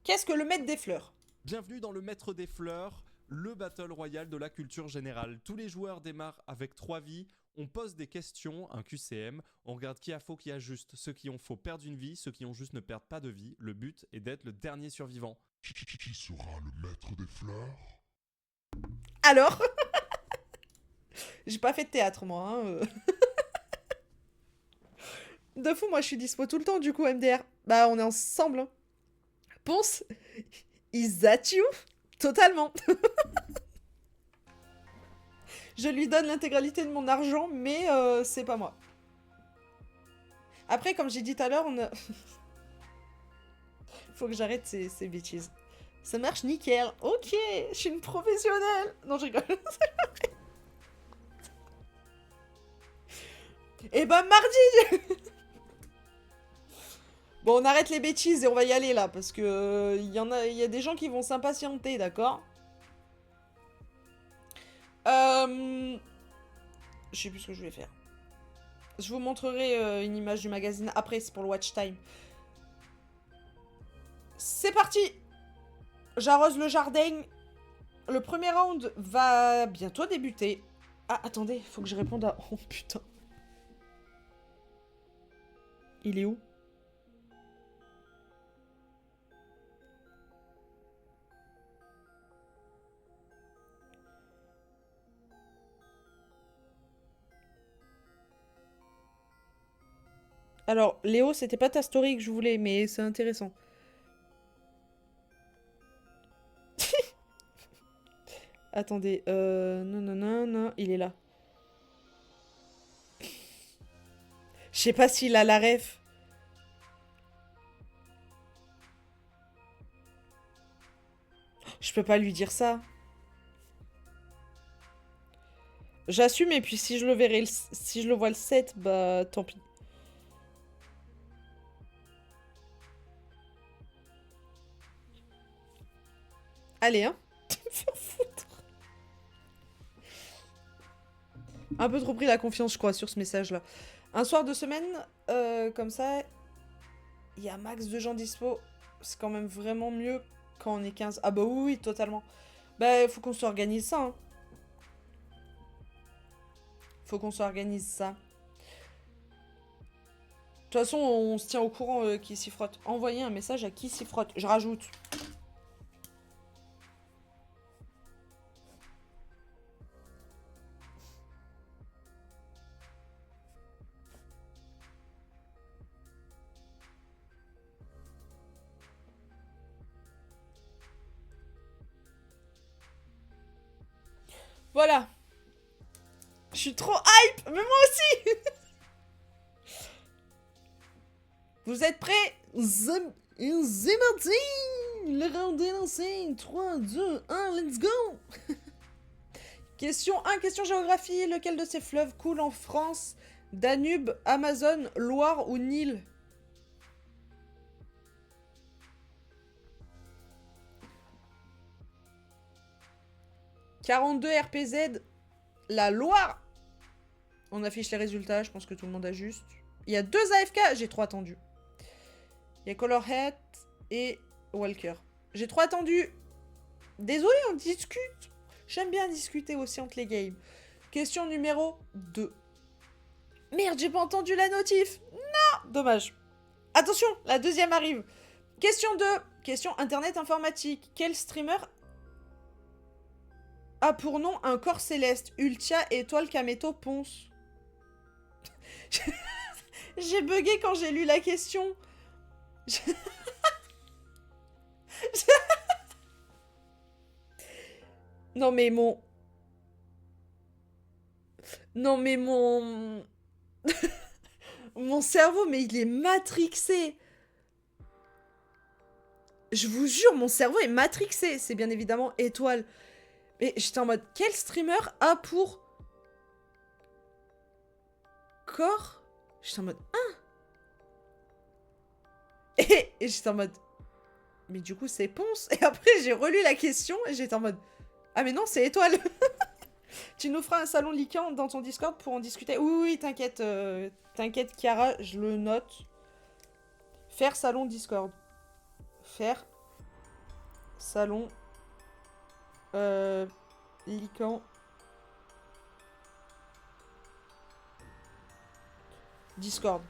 Qu'est-ce que le maître des fleurs? Bienvenue dans le Maître des Fleurs, le Battle Royale de la culture générale. Tous les joueurs démarrent avec 3 vies, on pose des questions, un QCM, on regarde qui a faux, qui a juste. Ceux qui ont faux perdent une vie, ceux qui ont juste ne perdent pas de vie. Le but est d'être le dernier survivant. Qui sera le maître des fleurs? Alors j'ai pas fait de théâtre, moi. Hein. De fou, moi, je suis dispo tout le temps, du coup, MDR. Bah, on est ensemble. Hein. Ponce, is that you? Totalement. Je lui donne l'intégralité de mon argent, mais c'est pas moi. Après, comme j'ai dit tout à l'heure, on a... Faut que j'arrête ces bêtises. Ça marche nickel. Ok, je suis une professionnelle. Non, je rigole. Et bah, mardi. Bon, on arrête les bêtises et on va y aller, là, parce que il y a des gens qui vont s'impatienter, d'accord? Je sais plus ce que je vais faire. Je vous montrerai une image du magazine après, c'est pour le watch time. C'est parti! J'arrose le jardin. Le premier round va bientôt débuter. Ah, attendez, faut que je réponde à... Oh, putain. Il est où? Alors, Léo, c'était pas ta story que je voulais, mais c'est intéressant. Attendez, non, non, non, non, il est là. Je sais pas s'il a la ref. Je peux pas lui dire ça. J'assume, et puis si je le verrai, si je le vois le 7, bah tant pis. Allez, hein. Me faire foutre. Un peu trop pris la confiance, je crois, sur ce message-là. Un soir de semaine, comme ça, il y a max de gens dispo. C'est quand même vraiment mieux quand on est 15. Ah bah oui, oui, totalement. Bah, faut qu'on s'organise ça, hein. Faut qu'on s'organise ça. De toute façon, on se tient au courant qui s'y frotte. Envoyez un message à qui s'y frotte. Je rajoute. Voilà. Je suis trop hype. Mais moi aussi. Vous êtes prêts? C'est parti. Le round est lancé. 3, 2, 1, let's go. Question 1, question géographie. Lequel de ces fleuves coule en France? Danube, Amazone, Loire ou Nil? « 42 RPZ, la Loire. On affiche les résultats, je pense que tout le monde a juste. Il y a 2 AFK, j'ai 3 attendus. Il y a Colorhead et Walker. J'ai 3 attendus. Désolé, on discute. J'aime bien discuter aussi entre les games. Question numéro 2. Merde, j'ai pas entendu la notif. Non, dommage. Attention, la deuxième arrive. Question 2. Question internet informatique. Quel streamer a pour nom un corps céleste? Ultia, Étoile, Kameto, Ponce. J'ai bugué quand j'ai lu la question. Non mais mon... Non mais mon... Mon cerveau, mais il est matrixé. Je vous jure, mon cerveau est matrixé. C'est bien évidemment Étoile. Mais j'étais en mode, quel streamer a pour... corps? J'étais en mode, hein? Et j'étais en mode... Mais du coup, c'est Ponce. Et après, j'ai relu la question et j'étais en mode... Ah mais non, c'est Étoile. Tu nous feras un salon liquant dans ton Discord pour en discuter. Oui, oui, t'inquiète. T'inquiète, Chiara, je le note. Faire salon Discord. Faire Salon. Lican. Discord.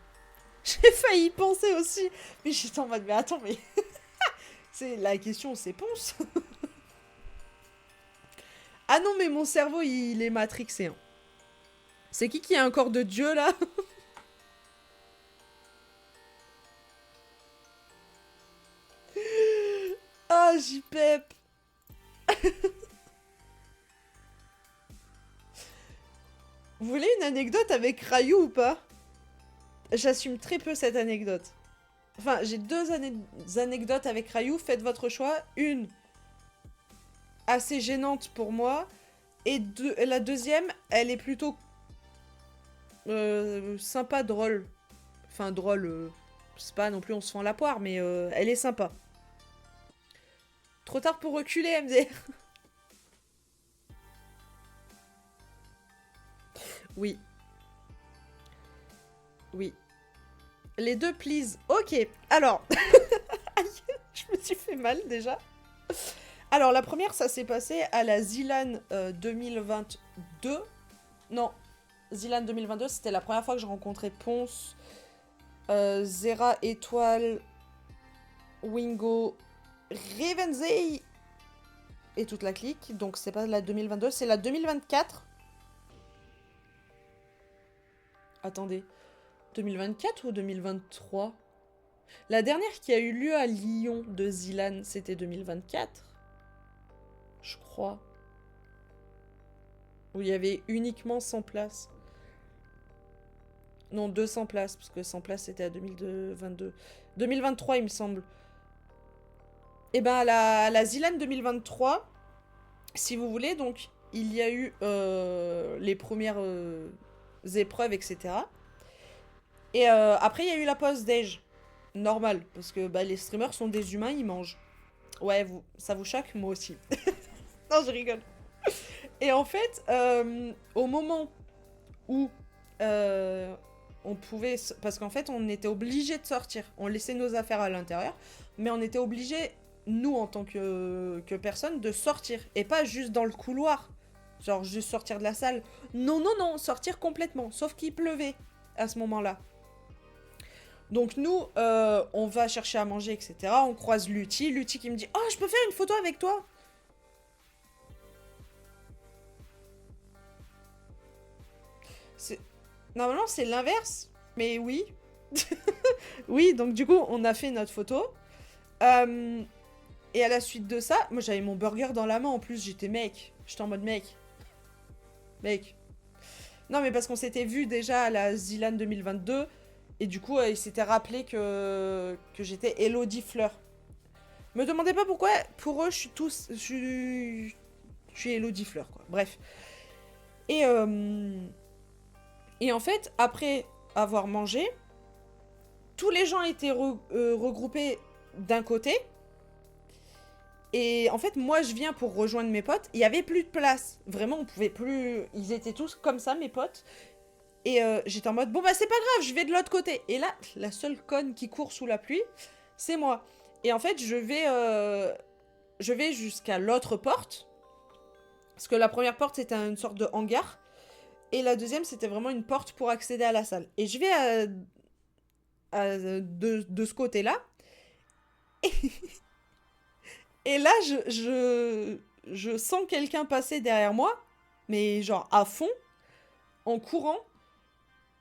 J'ai failli y penser aussi. Mais j'étais en mode, mais attends, mais... c'est la question, c'est Ponce. Ah non, mais mon cerveau, il est matrixé. Hein. C'est qui a un corps de dieu, là? Ah, j'y pep. Vous voulez une anecdote avec Rayou ou pas? J'assume très peu cette anecdote. Enfin, j'ai deux anecdotes avec Rayou, faites votre choix. Une, assez gênante pour moi. Et la deuxième, elle est plutôt sympa, drôle. Enfin, drôle, c'est pas non plus on se fend la poire, mais elle est sympa. Trop tard pour reculer, MDR. Oui. Oui. Les deux, please. Ok. Alors. Aïe, je me suis fait mal, déjà. Alors, la première, ça s'est passé à la Zilan 2022. Non. Zilan 2022, c'était la première fois que j'ai rencontré Ponce, Zera, Étoile, Wingo, Revenzei et toute la clique. Donc, c'est pas la 2022, c'est la 2024. Attendez. 2024 ou 2023? La dernière qui a eu lieu à Lyon de Zilan, c'était 2024. Je crois. Où il y avait uniquement 100 places. Non, 200 places, parce que 100 places, c'était à 2022. 2023, il me semble. Et ben, à la Zilan 2023, si vous voulez, donc, il y a eu les premières épreuves, etc. Et après, il y a eu la pause déj. Normal, parce que bah, les streamers sont des humains, ils mangent. Ouais, ça vous choque? Moi aussi. Non, je rigole. Et en fait, au moment où on pouvait... Parce qu'en fait, on était obligé de sortir. On laissait nos affaires à l'intérieur, mais on était obligé, nous, en tant que personne, de sortir. Et pas juste dans le couloir. Genre, juste sortir de la salle. Non, non, non, sortir complètement. Sauf qu'il pleuvait à ce moment-là. Donc nous, on va chercher à manger, etc. On croise Lutti. Lutti qui me dit « Oh, je peux faire une photo avec toi ?» Normalement, c'est l'inverse. Mais oui. Oui, donc du coup, on a fait notre photo. Et à la suite de ça, moi j'avais mon burger dans la main en plus. J'étais mec. J'étais en mode mec. Mec. Non, mais parce qu'on s'était vu déjà à la Zilan 2022. Et du coup, il s'était rappelé que j'étais Elodie Fleur. Me demandez pas pourquoi, pour eux, je suis Elodie Fleur, quoi. Bref. Et en fait, après avoir mangé, tous les gens étaient regroupés d'un côté. Et en fait, moi, je viens pour rejoindre mes potes. Il y avait plus de place. Vraiment, on pouvait plus... Ils étaient tous comme ça, mes potes. Et j'étais en mode, bon bah c'est pas grave, je vais de l'autre côté. Et là, la seule conne qui court sous la pluie, c'est moi. Et en fait, je vais jusqu'à l'autre porte. Parce que la première porte, c'était une sorte de hangar. Et la deuxième, c'était vraiment une porte pour accéder à la salle. Et je vais de ce côté-là. Et là, je sens quelqu'un passer derrière moi. Mais genre à fond, en courant.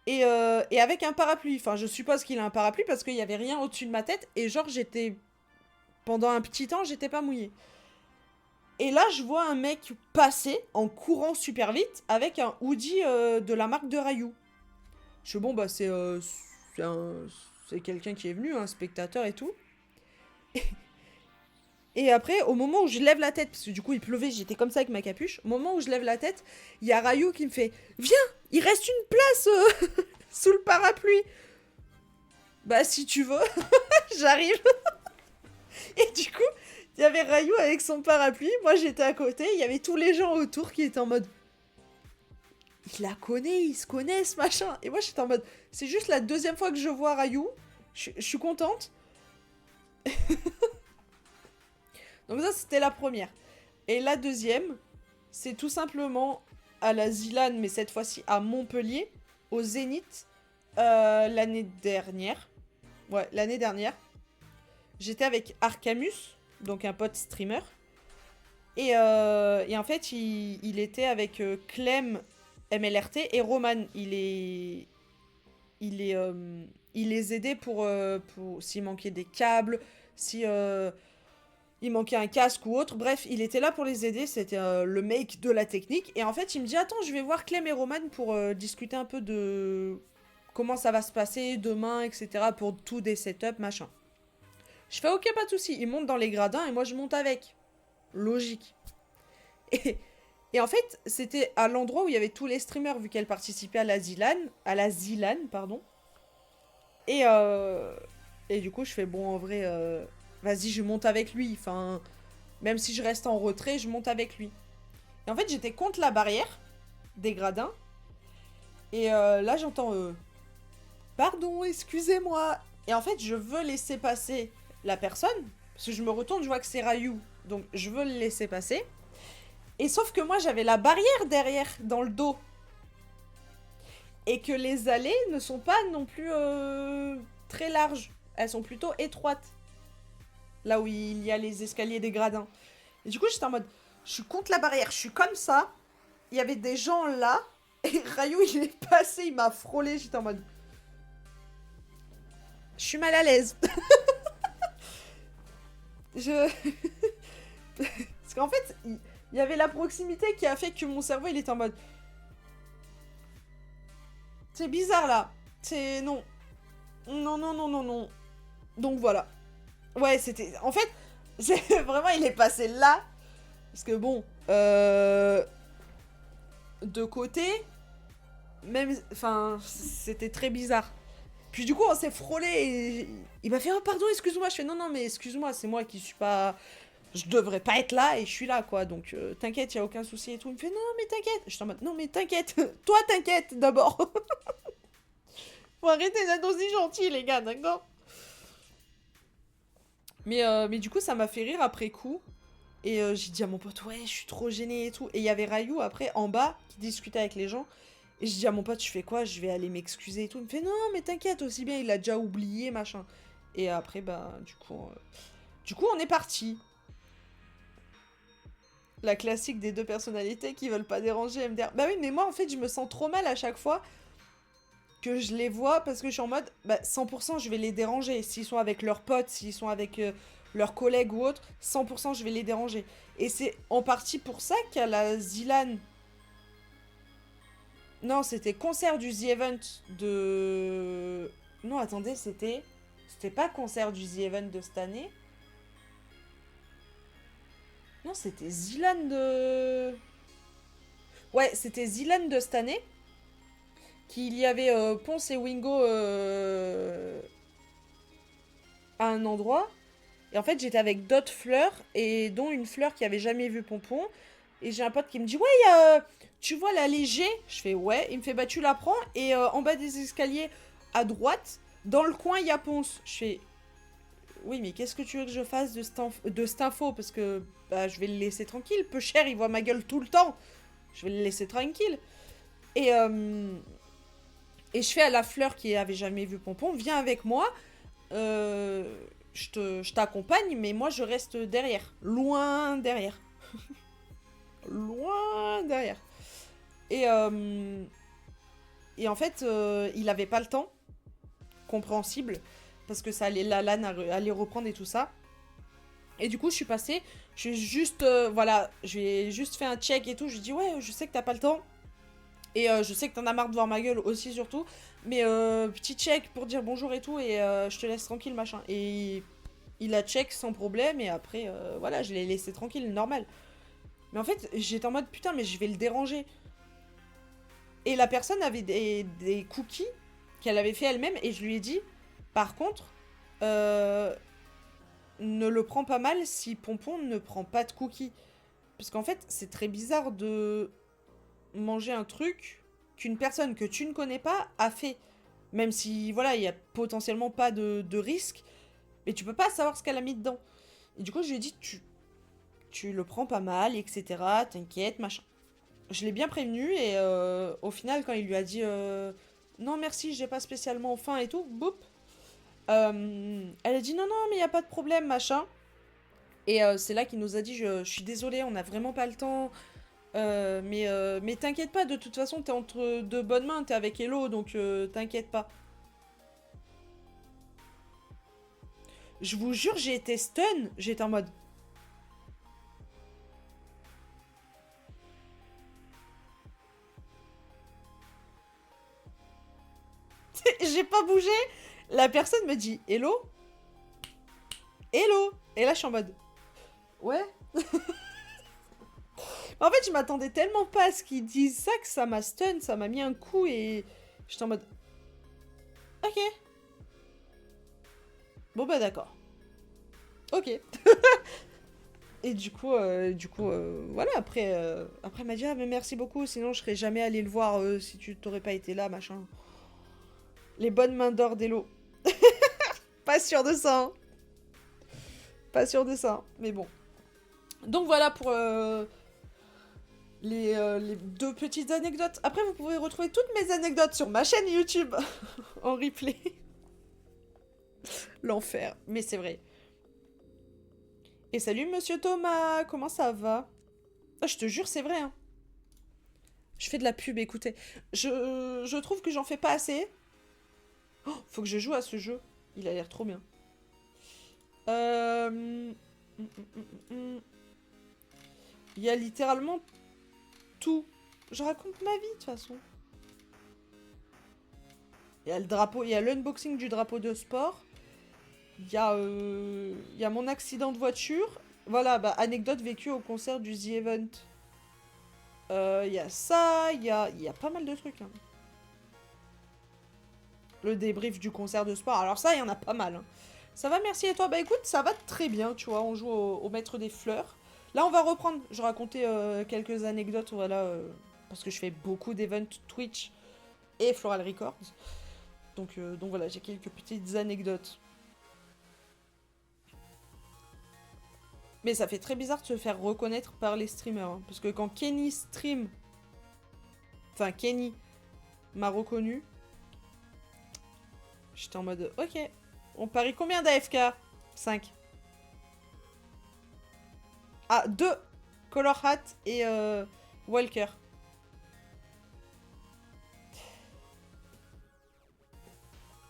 Et avec un parapluie. Enfin, je suppose qu'il a un parapluie parce qu'il n'y avait rien au-dessus de ma tête. Et genre, j'étais... Pendant un petit temps, j'étais pas mouillée. Et là, je vois un mec passer en courant super vite avec un hoodie de la marque de Rayou. Je suis bon, bah c'est quelqu'un qui est venu, un spectateur et tout. Et après, au moment où je lève la tête, parce que du coup il pleuvait, j'étais comme ça avec ma capuche. Au moment où je lève la tête, il y a Rayou qui me fait « Viens, il reste une place sous le parapluie !» Bah si tu veux, j'arrive. Et du coup, il y avait Rayou avec son parapluie, moi j'étais à côté, il y avait tous les gens autour qui étaient en mode « Il la connaît, ils se connaissent, machin !» Et moi j'étais en mode « C'est juste la deuxième fois que je vois Rayou, je suis contente. » Donc ça, c'était la première. Et la deuxième, c'est tout simplement à la Zilan, mais cette fois-ci à Montpellier, au Zénith, l'année dernière. Ouais, l'année dernière. J'étais avec Arcamus, donc un pote streamer. Et en fait, il était avec Clem MLRT et Roman. Il les aidait pour s'il manquait des câbles, si il manquait un casque ou autre. Bref, il était là pour les aider. C'était le mec de la technique. Et en fait, il me dit, attends, je vais voir Clem et Roman pour discuter un peu de comment ça va se passer demain, etc. Pour tout des setups, machin. Je fais, ok, pas de soucis. Ils montent dans les gradins et moi, je monte avec. Logique. Et en fait, c'était à l'endroit où il y avait tous les streamers, vu qu'elle participait à la Zilan, pardon. Et du coup, je fais, bon, en vrai, vas-y, je monte avec lui. Enfin, même si je reste en retrait, je monte avec lui. Et en fait, j'étais contre la barrière des gradins. Et là, j'entends, pardon, excusez-moi. Et en fait, je veux laisser passer la personne. Parce que je me retourne, je vois que c'est Rayou. Donc, je veux le laisser passer. Et sauf que moi, j'avais la barrière derrière, dans le dos. Et que les allées ne sont pas non plus très larges. Elles sont plutôt étroites. Là où il y a les escaliers des gradins. Et du coup, j'étais en mode, je suis contre la barrière, je suis comme ça. Il y avait des gens là. Et Rayou, il est passé, il m'a frôlé. J'étais en mode, je suis mal à l'aise. Parce qu'en fait, il y avait la proximité qui a fait que mon cerveau, il était en mode... C'est bizarre, là. C'est... Non. Non, non, non, non, non. Donc, voilà. Ouais, c'était... En fait, vraiment, il est passé là. Parce que, bon... De côté... Même... Enfin, c'était très bizarre. Puis du coup, on s'est frôlé et... Il m'a fait, oh, pardon, excuse-moi. Je fais, non, non, mais excuse-moi, c'est moi qui suis pas... Je devrais pas être là et je suis là, quoi. Donc, t'inquiète, y a aucun souci et tout. Il me fait, non, mais t'inquiète. Je suis en mode, non, mais t'inquiète. Toi, t'inquiète, d'abord. Faut arrêter d'être aussi gentil, les gars, d'accord? Mais du coup, ça m'a fait rire après coup. Et j'ai dit à mon pote, ouais, je suis trop gênée et tout. Et il y avait Rayou, après, en bas, qui discutait avec les gens. Et j'ai dit à mon pote, je fais quoi? Je vais aller m'excuser et tout. Il me fait, non, mais t'inquiète, aussi bien, il a déjà oublié, machin. Et après, bah, du coup, on est parti. La classique des deux personnalités qui veulent pas déranger MDR. Bah oui, mais moi, en fait, je me sens trop mal à chaque fois que je les vois parce que je suis en mode, bah, 100% je vais les déranger. S'ils sont avec leurs potes, s'ils sont avec leurs collègues ou autres, 100% je vais les déranger. Et c'est en partie pour ça qu'à la Zilan... Non, c'était concert du The Event de... Non, attendez, c'était... C'était pas concert du The Event de cette année. Non, c'était Zilan de... Ouais, c'était Zilan de cette année. Qu'il y avait Ponce et Wingo à un endroit. Et en fait, j'étais avec d'autres fleurs, et dont une fleur qui avait jamais vu Pompon. Et j'ai un pote qui me dit, ouais, tu vois la léger? Je fais, ouais. Il me fait, bah tu la prends, et en bas des escaliers, à droite, dans le coin, il y a Ponce. Je fais, oui, mais qu'est-ce que tu veux que je fasse de cette info? Parce que bah, je vais le laisser tranquille. Peu cher, il voit ma gueule tout le temps. Je vais le laisser tranquille. Et je fais à la fleur qui avait jamais vu Pompon, viens avec moi, je t'accompagne, mais moi je reste derrière, loin derrière. Loin derrière. Et en fait, il avait pas le temps, compréhensible, parce que ça allait, la LAN allait reprendre et tout ça. Et du coup, je suis passée, j'ai juste, voilà, j'ai juste fait un check et tout, je dis ouais, je sais que t'as pas le temps. Et je sais que t'en as marre de voir ma gueule aussi, surtout. Mais petit check pour dire bonjour et tout. Et je te laisse tranquille, machin. Et il a check sans problème. Et après, voilà, je l'ai laissé tranquille, normal. Mais en fait, j'étais en mode putain, mais je vais le déranger. Et la personne avait des cookies qu'elle avait fait elle-même. Et je lui ai dit, par contre, ne le prends pas mal si Pompon ne prend pas de cookies. Parce qu'en fait, c'est très bizarre de manger un truc qu'une personne que tu ne connais pas a fait. Même si, voilà, il y a potentiellement pas de risque, mais tu peux pas savoir ce qu'elle a mis dedans. Et du coup, je lui ai dit, tu le prends pas mal, etc. T'inquiète, machin. Je l'ai bien prévenu et au final, quand il lui a dit non, merci, j'ai pas spécialement faim et tout, boum. Elle a dit non, non, mais y a pas de problème, machin. Et c'est là qu'il nous a dit je suis désolée, on a vraiment pas le temps. Mais t'inquiète pas, de toute façon, t'es entre de bonnes mains, t'es avec Hello, donc t'inquiète pas. Je vous jure, j'ai été stun. J'étais en mode. J'ai pas bougé. La personne me dit Hello. Hello. Et là, je suis en mode. Ouais. En fait, je m'attendais tellement pas à ce qu'ils disent ça que ça m'a stun, ça m'a mis un coup et j'étais en mode. Ok. Bon bah d'accord. Ok. Et du coup, voilà, après elle m'a dit ah mais merci beaucoup, sinon je serais jamais allé le voir si tu t'aurais pas été là, machin. Les bonnes mains d'or d'Elo. Pas sûr de ça. Hein. Pas sûr de ça, mais bon. Donc voilà pour les deux petites anecdotes. Après, vous pouvez retrouver toutes mes anecdotes sur ma chaîne YouTube en replay. L'enfer, mais c'est vrai. Et salut Monsieur Thomas, comment ça va? Ah, je te jure, c'est vrai. Hein. Je fais de la pub, écoutez. Je trouve que j'en fais pas assez. Oh, faut que je joue à ce jeu. Il a l'air trop bien. Il y a littéralement tout. Je raconte ma vie, de toute façon. Il y a le drapeau, il y a l'unboxing du drapeau de sport. Il y a mon accident de voiture. Voilà, bah, anecdote vécue au concert du The Event. Il y a ça, il y a pas mal de trucs. Hein. Le débrief du concert de sport. Alors ça, il y en a pas mal. Hein. Ça va, merci. Et toi? Bah écoute, ça va très bien, tu vois. On joue au maître des fleurs. Là, on va reprendre. Je racontais quelques anecdotes, voilà. Parce que je fais beaucoup d'events Twitch et Floral Records. Donc voilà, j'ai quelques petites anecdotes. Mais ça fait très bizarre de se faire reconnaître par les streamers. Hein, parce que quand Kenny stream... Enfin, Kenny m'a reconnu. J'étais en mode, ok. On parie combien d'AFK? 5. Ah, 2. Color Hat et Walker.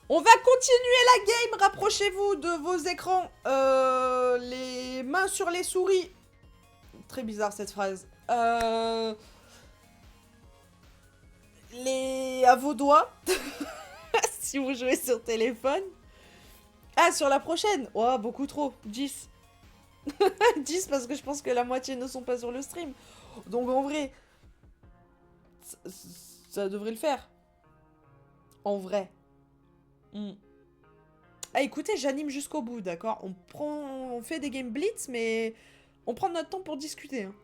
On va continuer la game. Rapprochez-vous de vos écrans. Les mains sur les souris. Très bizarre cette phrase. À vos doigts. Si vous jouez sur téléphone. Ah, sur la prochaine. Oh, beaucoup trop. 10. 10 parce que je pense que la moitié ne sont pas sur le stream. Donc en vrai, ça devrait le faire. En vrai. Ah, écoutez, j'anime jusqu'au bout, d'accord? On fait des game blitz, mais on prend notre temps pour discuter. Hein.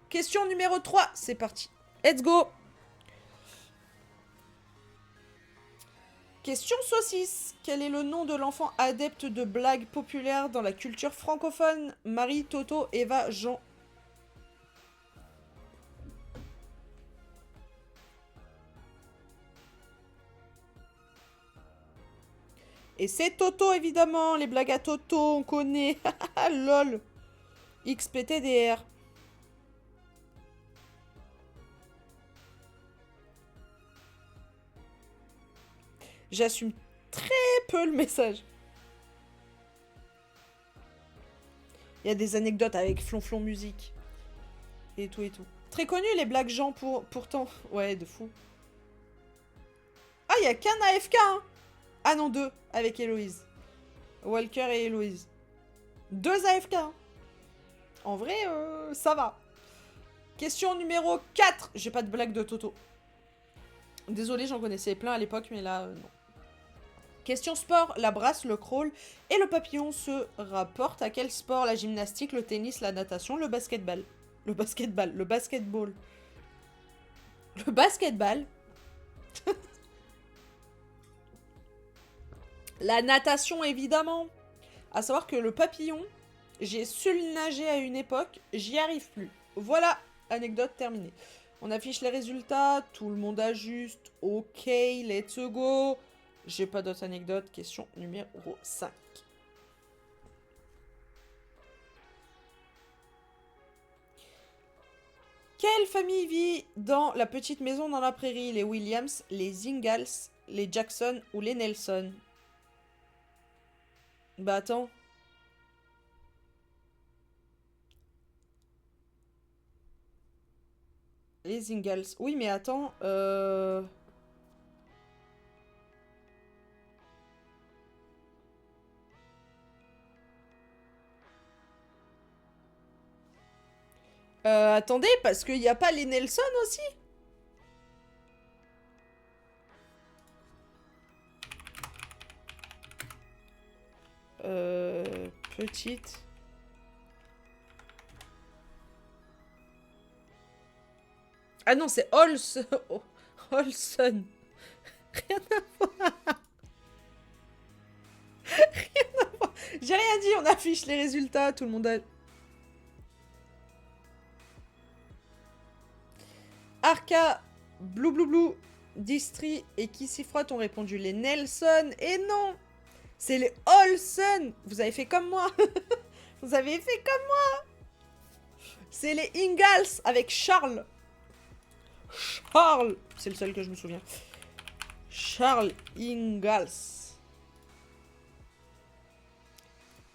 Question numéro 3, c'est parti. Let's go! Question saucisse. Quel est le nom de l'enfant adepte de blagues populaires dans la culture francophone? Marie, Toto, Eva, Jean. Et c'est Toto, évidemment. Les blagues à Toto, on connaît. Lol. XPTDR. J'assume très peu le message. Il y a des anecdotes avec Flonflon Musique. Et tout et tout. Très connu les blagues Jean pourtant. Ouais, de fou. Ah, il y a qu'un AFK, hein. Ah non, 2 avec Héloïse. Walker et Héloïse. 2 AFK. Hein. En vrai, ça va. Question numéro 4. J'ai pas de blague de Toto. Désolé, j'en connaissais plein à l'époque, mais là, non. Question sport. La brasse, le crawl et le papillon se rapportent à quel sport? La gymnastique, le tennis, la natation, le basketball. Le basketball. Le basketball. Le basketball. La natation, évidemment. À savoir que le papillon, J'ai su le nager à une époque, j'y arrive plus. Voilà, anecdote terminée. On affiche les résultats, tout le monde ajuste. Ok, let's go. J'ai pas d'autres anecdotes. Question numéro 5. Quelle famille vit dans la petite maison dans la prairie? Les Williams, les Ingalls, les Jackson ou les Nelson? Bah attends. Les Ingalls. Oui, mais attends. Attendez, parce qu'il n'y a pas les Nelson aussi? Petite. Ah non, c'est Olson. Olson. Rien à voir. Rien à voir. J'ai rien dit, on affiche les résultats, tout le monde a... Arca, Blue Blue Blue, Distri et Kissifrot ont répondu les Nelson. Et non, c'est les Olson. Vous avez fait comme moi. Vous avez fait comme moi. C'est les Ingalls avec Charles. Charles. C'est le seul que je me souviens. Charles Ingalls.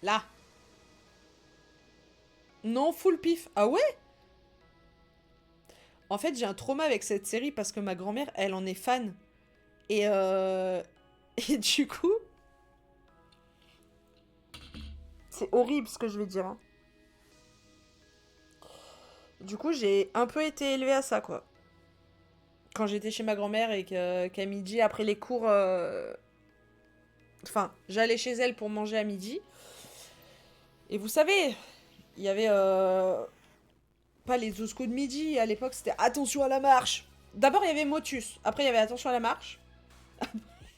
Là. Non, full pif. Ah ouais? En fait, j'ai un trauma avec cette série parce que ma grand-mère, elle en est fan. Et et du coup... C'est horrible ce que je vais dire. Hein. Du coup, j'ai un peu été élevée à ça, quoi. Quand j'étais chez ma grand-mère et qu'à midi, après les cours... Enfin, j'allais chez elle pour manger à midi. Et vous savez, il y avait... Pas les Osco de midi, à l'époque c'était attention à la marche. D'abord il y avait Motus, après il y avait attention à la marche.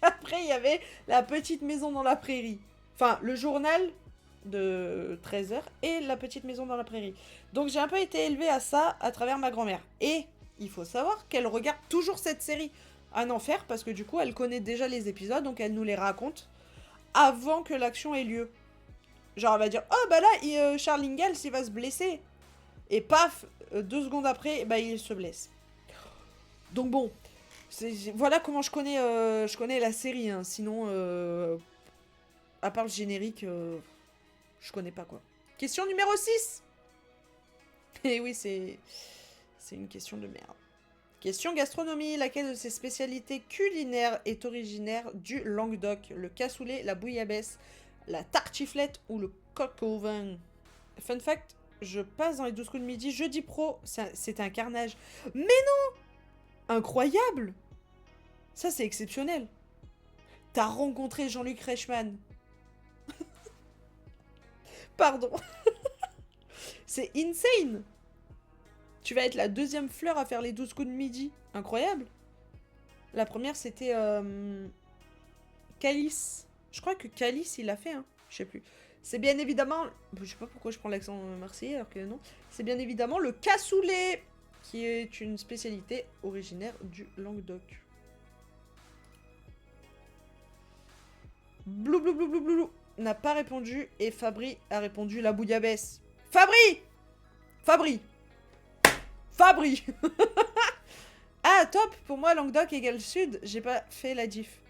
Après il y avait la petite maison dans la prairie. Enfin, le journal de 13h et la petite maison dans la prairie. Donc j'ai un peu été élevée à ça à travers ma grand-mère. Et il faut savoir qu'elle regarde toujours cette série Un Enfer parce que du coup elle connaît déjà les épisodes, donc elle nous les raconte avant que l'action ait lieu. Genre elle va dire, oh bah là Charles Ingalls il va se blesser. Et paf, 2 secondes après, bah, il se blesse. Donc bon, voilà comment je connais la série. Hein. Sinon, à part le générique, je connais pas quoi. Question numéro 6. Et oui, c'est une question de merde. Question gastronomie. Laquelle de ces spécialités culinaires est originaire du Languedoc? Le cassoulet, la bouillabaisse, la tartiflette ou le coq au vin? Fun fact, je passe dans les 12 coups de midi, jeudi pro, c'était un carnage. Mais non! Incroyable! Ça, c'est exceptionnel. T'as rencontré Jean-Luc Reichmann. Pardon. C'est insane! Tu vas être la deuxième fleur à faire les 12 coups de midi. Incroyable! La première, c'était... Calice. Je crois que Calice, il l'a fait, hein. Je sais plus. C'est bien évidemment... Je sais pas pourquoi je prends l'accent marseillais alors que non. C'est bien évidemment le cassoulet, qui est une spécialité originaire du Languedoc. Blou blou blou blou blou blou n'a pas répondu et Fabri a répondu la bouillabaisse. Fabri! Fabri! Fabri! Ah, top! Pour moi, Languedoc égale Sud, j'ai pas fait la diff.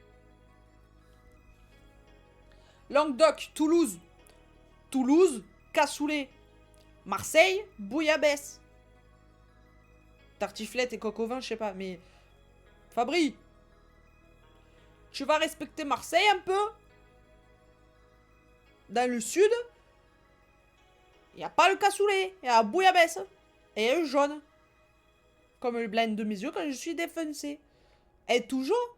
Languedoc, Toulouse. Toulouse, cassoulet. Marseille, bouillabaisse. Tartiflette et coq au vin, je sais pas, mais... Fabri, tu vas respecter Marseille un peu? Dans le sud, il n'y a pas le cassoulet, il y a la bouillabaisse. Et un jaune. Comme le blanc de mes yeux quand je suis défoncé. Et toujours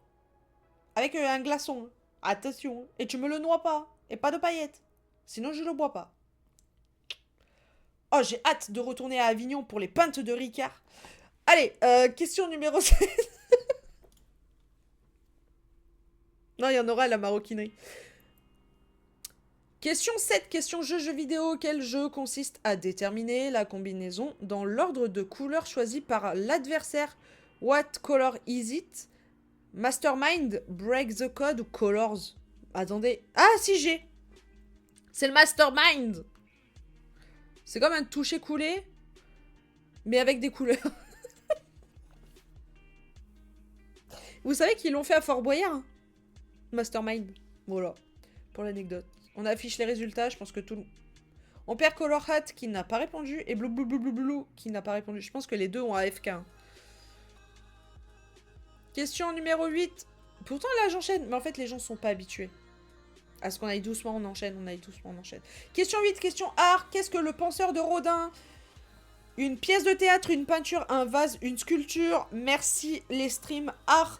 avec un glaçon. Attention. Et tu me le noies pas. Et pas de paillettes. Sinon, je le bois pas. Oh, j'ai hâte de retourner à Avignon pour les pintes de Ricard. Allez, question numéro 7. Non, il y en aura à la maroquinerie. Question 7, question jeu vidéo. Quel jeu consiste à déterminer la combinaison dans l'ordre de couleurs choisi par l'adversaire? What color is it? Mastermind, Break the Code ou Colors? Attendez. Ah, si j'ai. C'est le Mastermind. C'est comme un toucher-coulé, mais avec des couleurs. Vous savez qu'ils l'ont fait à Fort Boyard, hein, Mastermind. Voilà, pour l'anecdote. On affiche les résultats, je pense que tout... On perd Color Hat qui n'a pas répondu, et Blue Blue Blue Blue Blue qui n'a pas répondu. Je pense que les deux ont AFK. Hein. Question numéro 8. Pourtant là j'enchaîne, mais en fait les gens sont pas habitués. À ce qu'on aille doucement, on enchaîne, on aille doucement, on enchaîne. Question 8, question art. Qu'est-ce que le penseur de Rodin? Une pièce de théâtre, une peinture, un vase, une sculpture. Merci les streams art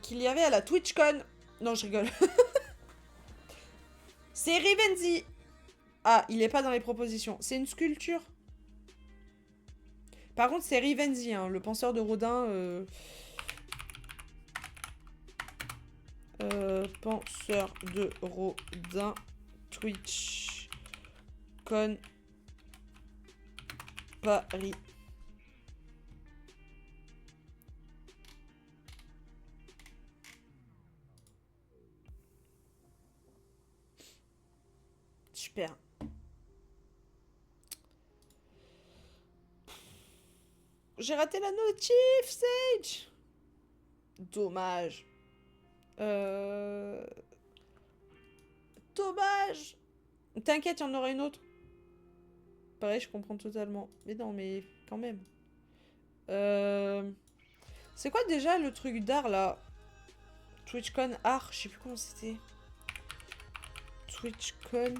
qu'il y avait à la TwitchCon. Non, je rigole. C'est Rivenzi. Ah, il est pas dans les propositions. C'est une sculpture. Par contre, c'est Rivenzi, hein, le penseur de Rodin. Penseur de Rodin, TwitchCon Paris. Super. J'ai raté la notif, Sage. Dommage. Dommage. T'inquiète, il y en aura une autre. Pareil, je comprends totalement. Mais non, mais quand même. C'est quoi déjà le truc d'art, là? TwitchCon art, je sais plus comment c'était. TwitchCon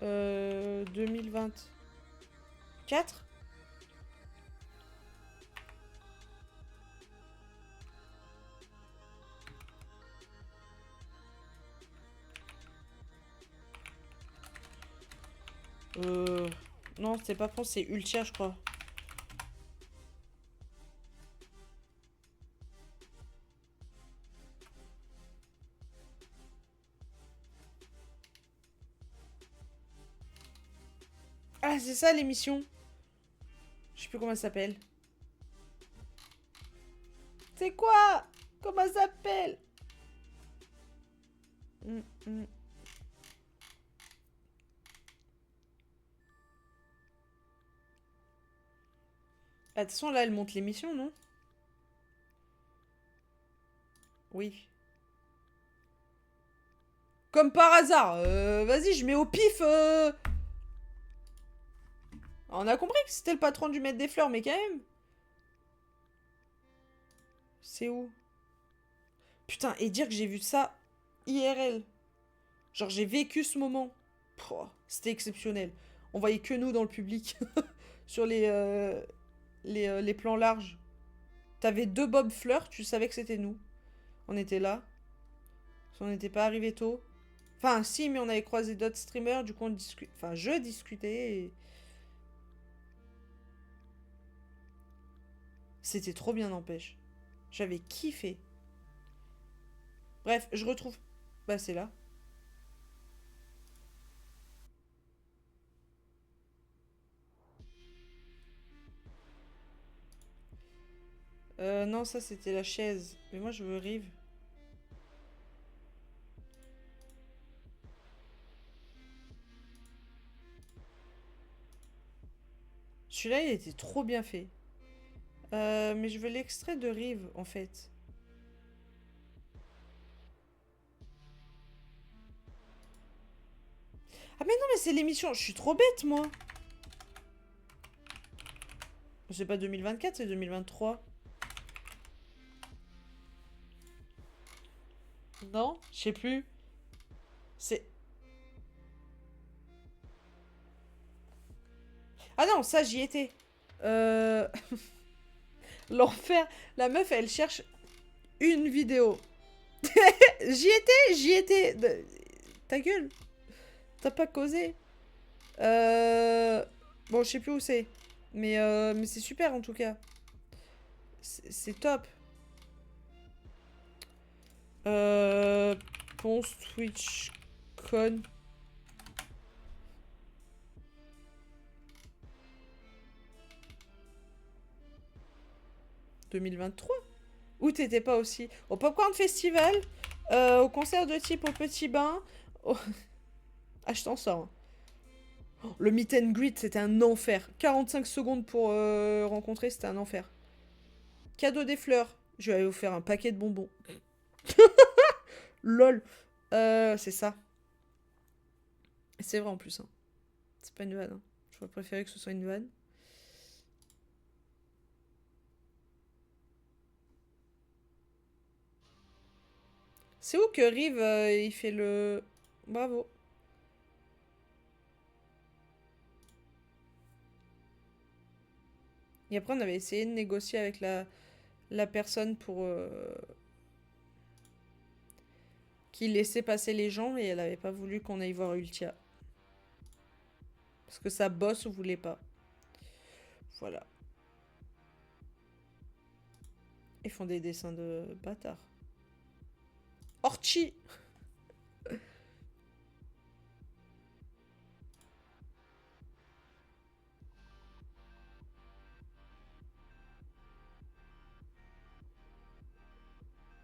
2024. Non, c'est pas France, c'est Ultia, je crois. Ah, c'est ça l'émission. Je sais plus comment elle s'appelle. C'est quoi? Comment elle s'appelle? Ah, de toute façon, là, elle monte l'émission, non? Oui. Comme par hasard. Vas-y, je mets au pif. On a compris que c'était le patron du Maître des Fleurs, mais quand même. C'est où? Putain, et dire que j'ai vu ça IRL. Genre, j'ai vécu ce moment. C'était exceptionnel. On voyait que nous dans le public. Sur les plans larges. T'avais deux Bob Fleurs, tu savais que c'était nous. On était là. On n'était pas arrivé tôt. Enfin, si, mais on avait croisé d'autres streamers, du coup on discutait. Enfin, je discutais et... C'était trop bien, n'empêche. J'avais kiffé. Bref, je retrouve... Bah, c'est là. Non, ça c'était la chaise. Mais moi je veux Rive. Celui-là, il était trop bien fait. Mais je veux l'extrait de Rive, en fait. Ah mais non, mais c'est l'émission. Je suis trop bête, moi. C'est pas 2024, c'est 2023. Non, je sais plus. C'est... Ah non, ça, j'y étais. L'enfer. La meuf, elle cherche une vidéo. J'y étais. Ta gueule. T'as pas causé. Bon, je sais plus où c'est. Mais c'est super, en tout cas. C'est top. Ponce TwitchCon 2023. Où t'étais pas aussi? Au Popcorn Festival, au concert de type au Petit Bain. Ah, je t'en sors. Oh, le meet and greet, c'était un enfer. 45 secondes pour rencontrer, c'était un enfer. Cadeau des fleurs. Je vais aller vous faire un paquet de bonbons. Lol. C'est ça. C'est vrai en plus. Hein. C'est pas une vanne. Hein. J'aurais préféré que ce soit une vanne. C'est où que Rive, il fait le... Bravo. Et après, on avait essayé de négocier avec la personne pour... qui laissait passer les gens et elle avait pas voulu qu'on aille voir Ultia. Parce que sa boss voulait pas. Voilà. Ils font des dessins de bâtards. Orchi.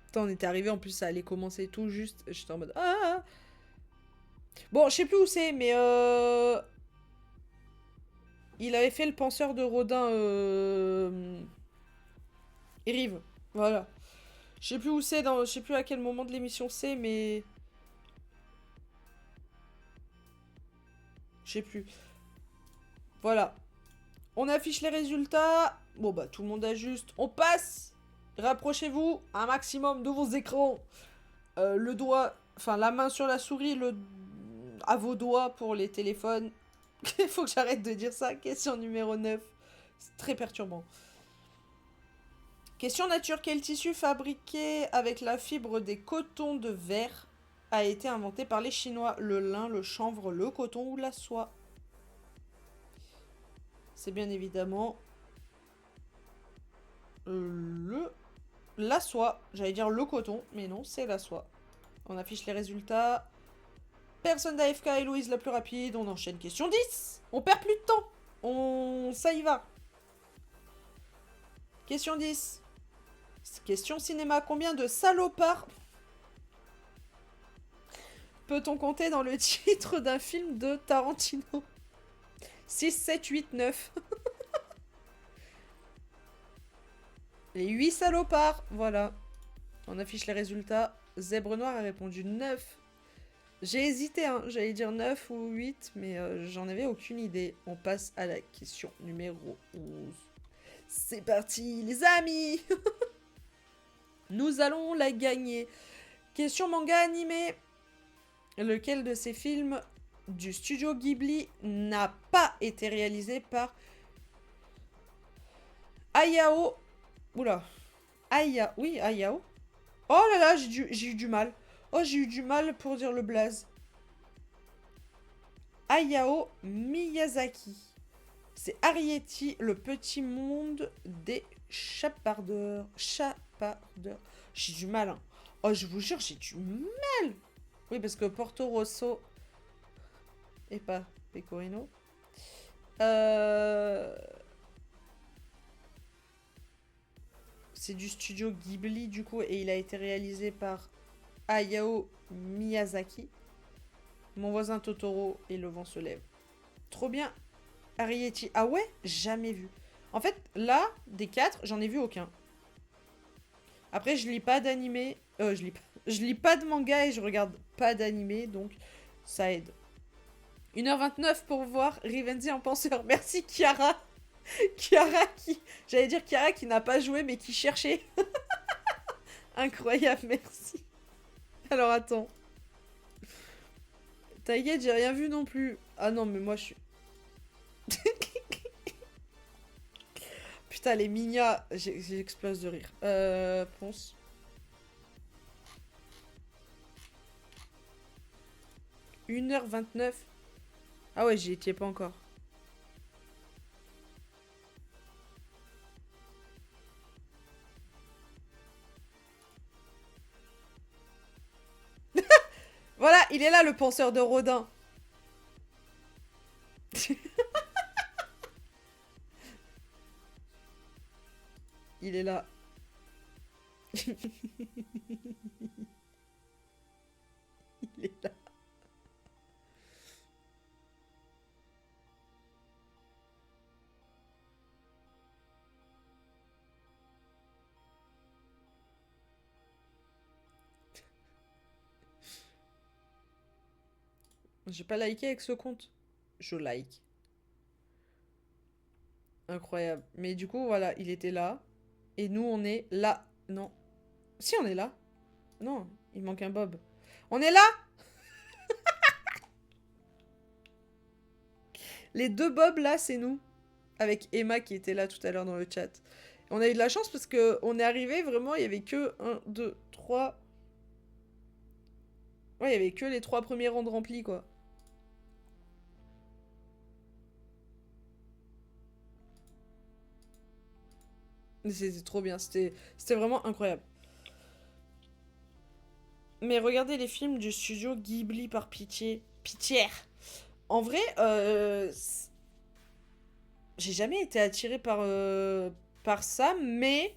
Attends, on était arrivé, en plus ça allait commencer tout juste. J'étais en mode... Ah. Bon, je sais plus où c'est, mais... Il avait fait le penseur de Rodin... Rive. Voilà. Je sais plus où c'est, je sais plus à quel moment de l'émission c'est, mais... Je sais plus. Voilà. On affiche les résultats. Bon bah tout le monde ajuste. On passe. Rapprochez-vous un maximum de vos écrans. Le doigt, enfin la main sur la souris, à vos doigts pour les téléphones. Il faut que j'arrête de dire ça. Question numéro 9. C'est très perturbant. Question nature. Quel tissu fabriqué avec la fibre des cotons de verre a été inventé par les Chinois? Le lin, le chanvre, le coton ou la soie? C'est bien évidemment la soie. J'allais dire le coton, mais non, c'est la soie. On affiche les résultats. Personne d'AFK et Louise la plus rapide. On enchaîne question 10. On perd plus de temps. Ça y va. Question 10. Question cinéma. Combien de salopards peut-on compter dans le titre d'un film de Tarantino? 6, 7, 8, 9. Les 8 salopards. Voilà. On affiche les résultats. Zèbre Noir a répondu 9. J'ai hésité, hein. J'allais dire 9 ou 8, mais j'en avais aucune idée. On passe à la question numéro 11. C'est parti, les amis. Nous allons la gagner. Question manga animé. Lequel de ces films du studio Ghibli n'a pas été réalisé par Hayao... Oula. Oui, Hayao. Oh là là, j'ai eu du mal. Oh, j'ai eu du mal pour dire le blaze. Hayao Miyazaki. C'est Arrietty, le petit monde des chapardeurs. J'ai du mal, hein. Oh, je vous jure, j'ai du mal. Oui, parce que Porto Rosso et pas Pecorino. C'est du studio Ghibli, du coup, et il a été réalisé par Hayao Miyazaki. Mon voisin Totoro et Le vent se lève. Trop bien. Arrietty. Ah ouais? Jamais vu. En fait, là, des 4, j'en ai vu aucun. Après, je lis pas d'animé. Je lis pas de manga et je regarde pas d'animé, donc ça aide. 1h29 pour voir Rivenzi en penseur. Merci Chiara. J'allais dire Chiara qui n'a pas joué mais qui cherchait. Incroyable, merci. Alors attends. T'inquiète, j'ai rien vu non plus. Ah non, mais moi je suis... Putain, les mignons, j'explose de rire. Ponce. « 1h29. Ah ouais, j'y étais pas encore. Voilà, il est là, le penseur de Rodin. Il est là. Il est là. J'ai pas liké avec ce compte. Je like. Incroyable. Mais du coup, voilà, il était là. Et nous, on est là. Non. Si, on est là. Non, il manque un Bob. On est là! Les deux Bob là, c'est nous. Avec Emma qui était là tout à l'heure dans le chat. On a eu de la chance parce que on est arrivé vraiment, il y avait que 1, 2, 3. Ouais, il y avait que les 3 premiers rangs de remplis quoi. C'était trop bien, c'était vraiment incroyable. Mais regardez les films du studio Ghibli par pitié. Pitié. En vrai, j'ai jamais été attirée par ça, mais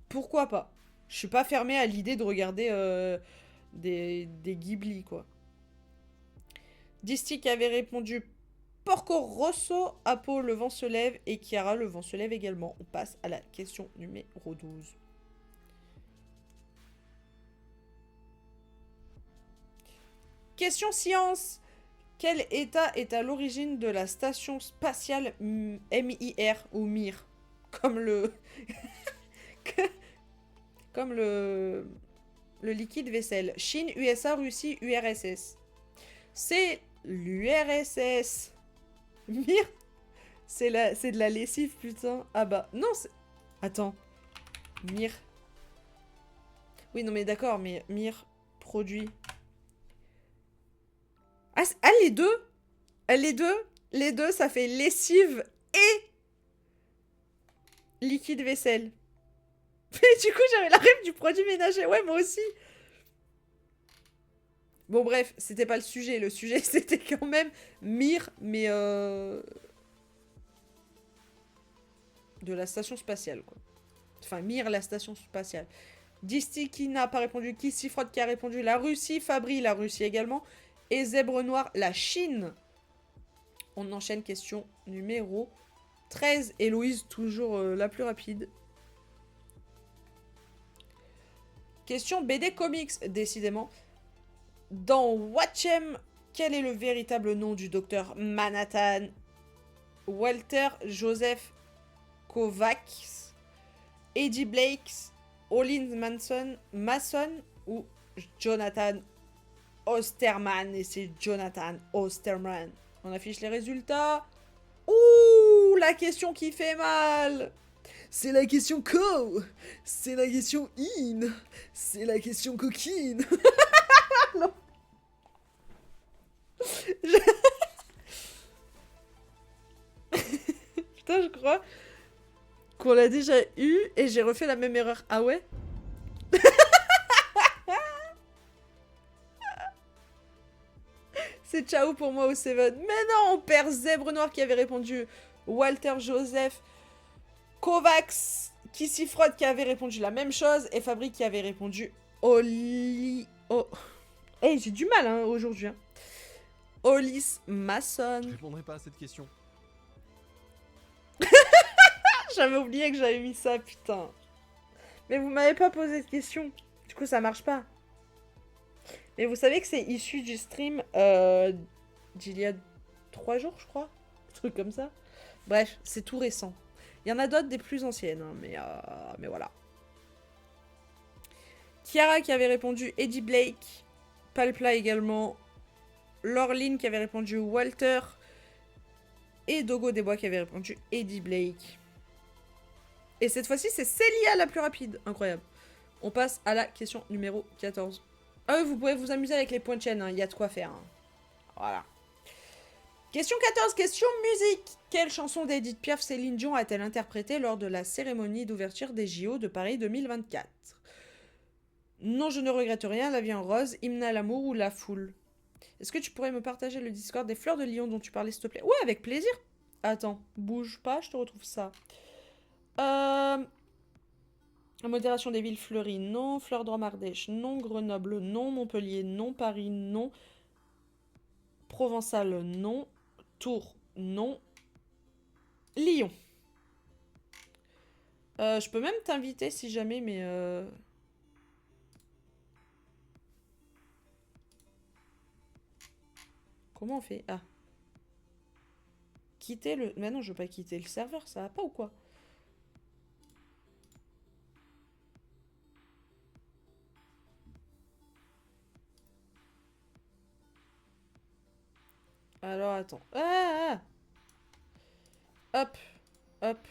pourquoi pas? Je suis pas fermée à l'idée de regarder des Ghibli, quoi. Distic avait répondu Porco Rosso, Apo, le vent se lève, et Chiara, le vent se lève également. On passe à la question numéro 12. Question science. Quel État est à l'origine de la station spatiale MIR ou MIR? Comme le... Comme le liquide vaisselle. Chine, USA, Russie, URSS. C'est l'URSS. MIR? C'est de la lessive, putain. Ah bah, non, c'est... Attends. MIR. Oui, non mais d'accord, mais MIR, produit... Ah, les deux? Les deux, ça fait lessive et liquide vaisselle. Mais du coup, j'avais la rêve du produit ménager. Ouais, moi aussi. Bon, bref, c'était pas le sujet. Le sujet, c'était quand même Mir, mais de la station spatiale, quoi. Enfin, Mir, la station spatiale. Disty qui n'a pas répondu. Kissifrod qui a répondu. La Russie. Fabri, la Russie également. Et Zèbre Noir, la Chine. On enchaîne question numéro 13. Héloïse, toujours la plus rapide. Question BD Comics, décidément. Dans Watchem, quel est le véritable nom du docteur Manhattan? Walter Joseph Kovacs, Eddie Blake, Olin Mason ou Jonathan Osterman? Et c'est Jonathan Osterman. On affiche les résultats. Ouh, la question qui fait mal. C'est la question co. C'est la question in. C'est la question coquine. Non. Putain, je crois qu'on l'a déjà eu et j'ai refait la même erreur. Ah ouais? C'est ciao pour moi au Seven. Mais non, on perd Zèbre Noir qui avait répondu Walter Joseph Kovacs, Kissifrod qui avait répondu la même chose et Fabri qui avait répondu Oli... Oh. Hey, j'ai du mal hein, aujourd'hui. Hein. Olis Mason. Je répondrai pas à cette question. J'avais oublié que j'avais mis ça, putain. Mais vous m'avez pas posé de question. Du coup, ça marche pas. Mais vous savez que c'est issu du stream d'il y a 3 jours, je crois. Un truc comme ça. Bref, c'est tout récent. Il y en a d'autres des plus anciennes, hein, mais voilà. Chiara qui avait répondu Eddie Blake. Palpla également. Lorline qui avait répondu Walter. Et Dogo Desbois qui avait répondu Eddie Blake. Et cette fois-ci, c'est Célia la plus rapide. Incroyable. On passe à la question numéro 14. Ah oui, vous pouvez vous amuser avec les points de chaîne, hein. Il y a de quoi faire. Hein. Voilà. Question 14, question musique. Quelle chanson d'Edith Piaf Céline Dion a-t-elle interprétée lors de la cérémonie d'ouverture des JO de Paris 2024? Non, je ne regrette rien, La vie en rose, Hymne à l'amour ou La foule? Est-ce que tu pourrais me partager le Discord des fleurs de Lyon dont tu parlais, s'il te plaît? Ouais, avec plaisir. Attends, bouge pas, je te retrouve ça. La modération des villes fleuries, non. Fleur d'Ardèche, non. Grenoble, non. Montpellier, non. Paris, non. Provençal, non. Tours, non. Lyon. Je peux même t'inviter si jamais, mais... Comment on fait? Ah. Quitter le... Mais non, je veux pas quitter le serveur, ça va pas ou quoi? Alors, attends. Ah, ah. Hop. Hop.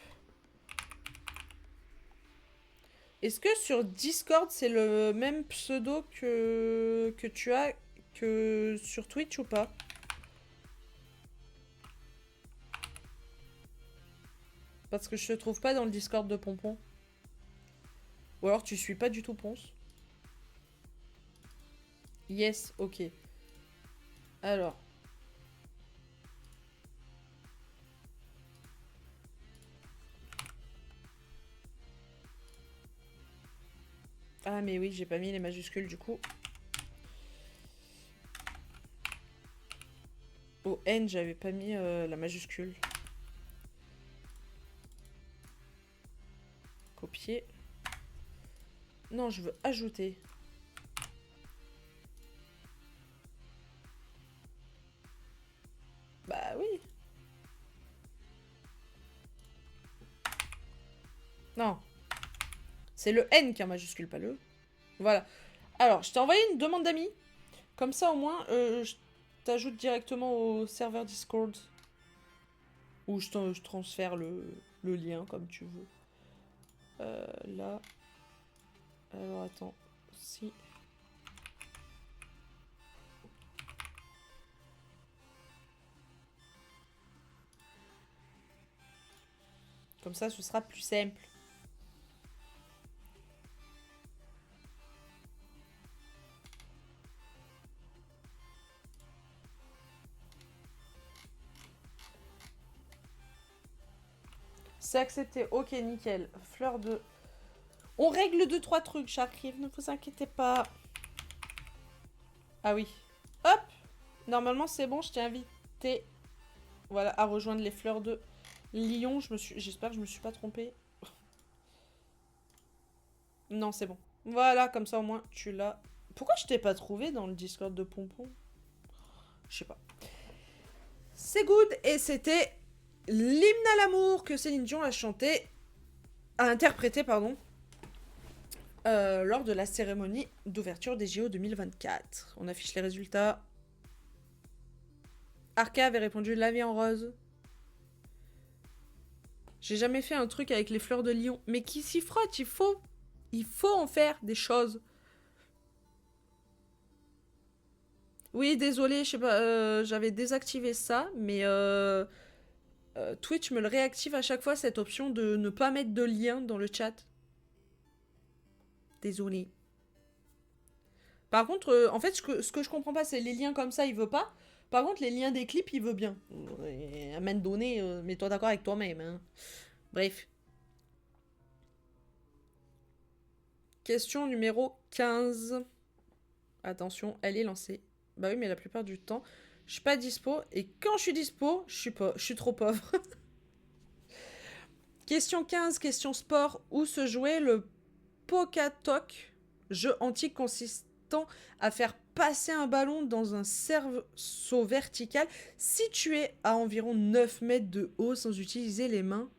Est-ce que sur Discord, c'est le même pseudo que tu as que sur Twitch ou pas? Parce que je te trouve pas dans le Discord de Pompon. Ou alors tu suis pas du tout Ponce. Yes, ok. Alors. Ah mais oui, j'ai pas mis les majuscules du coup. Au N, j'avais pas mis la majuscule. Copier. Non, je veux ajouter. Bah oui. Non. C'est le N qui est en majuscule, pas le E. Voilà. Alors, je t'ai envoyé une demande d'amis. Comme ça, au moins, je t'ajoute directement au serveur Discord. Ou je transfère le lien, comme tu veux. Là. Alors, attends. Si. Comme ça, ce sera plus simple. C'est accepté. Ok, nickel. Fleur de... On règle 2-3 trucs, j'arrive. Ne vous inquiétez pas. Ah oui. Hop. Normalement, c'est bon. Je t'ai invité. Voilà, à rejoindre les fleurs de Lyon. J'espère que je me suis pas trompée. Non, c'est bon. Voilà, comme ça au moins tu l'as. Pourquoi je t'ai pas trouvé dans le Discord de Pompon? Je sais pas. C'est good. Et c'était l'hymne à l'amour que Céline Dion a chanté, a interprété, pardon, lors de la cérémonie d'ouverture des JO 2024. On affiche les résultats. Arca avait répondu la vie en rose. J'ai jamais fait un truc avec les fleurs de Lyon. Mais qui s'y frotte, il faut en faire des choses. Oui, désolé, je sais pas, j'avais désactivé ça, mais Twitch me le réactive à chaque fois, cette option de ne pas mettre de lien dans le chat. Désolé. Par contre, en fait, ce que je comprends pas, c'est les liens comme ça, il veut pas. Par contre, les liens des clips, il veut bien. Amène donné, mets-toi d'accord avec toi-même. Hein. Bref. Question numéro 15. Attention, elle est lancée. Bah oui, mais la plupart du temps, je suis pas dispo. Et quand je suis dispo, je suis trop pauvre. Question 15, question sport. Où se jouait le Pokatok, jeu antique consistant à faire passer un ballon dans un cerceau vertical situé à environ 9 mètres de haut sans utiliser les mains.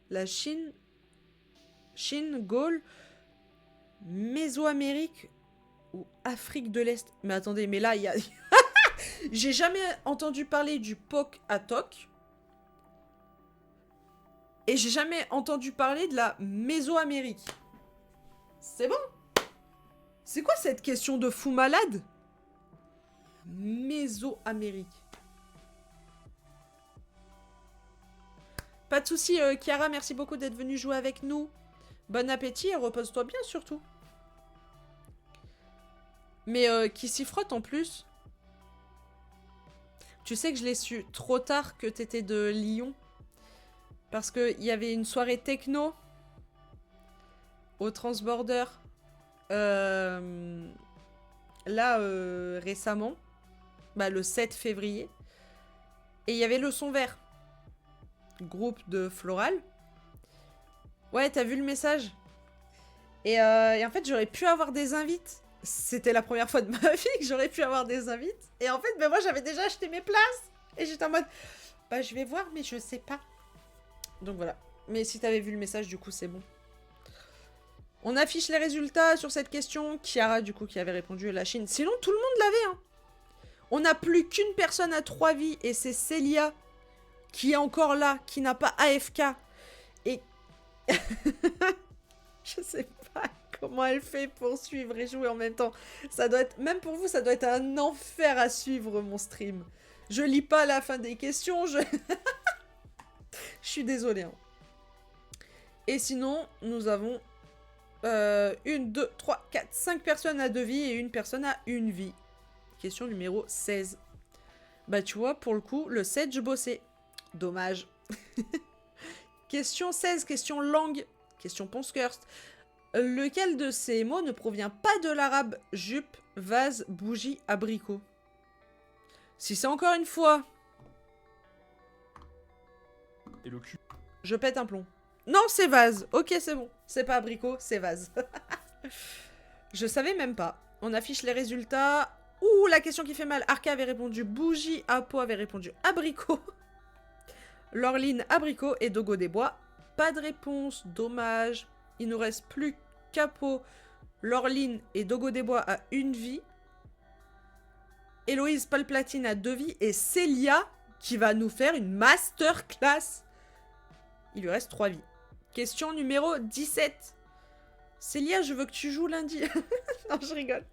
La Chine, Gaule, Mésoamérique ou Afrique de l'Est. Mais attendez, mais là, il y a... J'ai jamais entendu parler du Pokatok. Et j'ai jamais entendu parler de la Mésoamérique. C'est bon? C'est quoi cette question de fou malade? Mésoamérique. Pas de soucis, Chiara, merci beaucoup d'être venue jouer avec nous. Bon appétit et repose-toi bien surtout. Mais qui s'y frotte en plus. Tu sais que je l'ai su trop tard que t'étais de Lyon. Parce qu'il y avait une soirée techno au Transborder récemment, bah, le 7 février. Et il y avait le son vert. Groupe de Floral. Ouais, t'as vu le message? Et en fait, j'aurais pu avoir des invites. C'était la première fois de ma vie que j'aurais pu avoir des invites. Et en fait, ben moi, j'avais déjà acheté mes places. Et j'étais en mode, bah, je vais voir, mais je sais pas. Donc voilà. Mais si t'avais vu le message, du coup, c'est bon. On affiche les résultats sur cette question. Chiara, du coup, qui avait répondu, la Chine. Sinon, tout le monde l'avait, hein. On n'a plus qu'une personne à 3 vies, et c'est Célia, qui est encore là, qui n'a pas AFK. Et... je sais pas comment elle fait pour suivre et jouer en même temps. Ça doit être... Même pour vous, ça doit être un enfer à suivre, mon stream. Je lis pas la fin des questions, je suis désolée. Hein. Et sinon, nous avons 1, 2, 3, 4, 5 personnes à 2 vies et une personne à 1 vie. Question numéro 16. Bah tu vois, pour le coup, le 7, je bossais. Dommage. Question 16, question langue. Question Ponskirst. Lequel de ces mots ne provient pas de l'arabe jupe, vase, bougie, abricot? Si c'est encore une fois... Et le cul. Je pète un plomb. Non, c'est vase. Ok, c'est bon. C'est pas abricot, c'est vase. Je savais même pas. On affiche les résultats. Ouh, la question qui fait mal. Arca avait répondu bougie, Apo avait répondu abricot. Laureline, abricot et Dogo des Bois. Pas de réponse, dommage. Il nous reste plus qu'Apo, Laureline et Dogo des Bois à 1 vie. Héloïse Palplatine à 2 vies. Et Célia qui va nous faire une masterclass. Il lui reste 3 vies. Question numéro 17. Célia, je veux que tu joues lundi. Non, je rigole.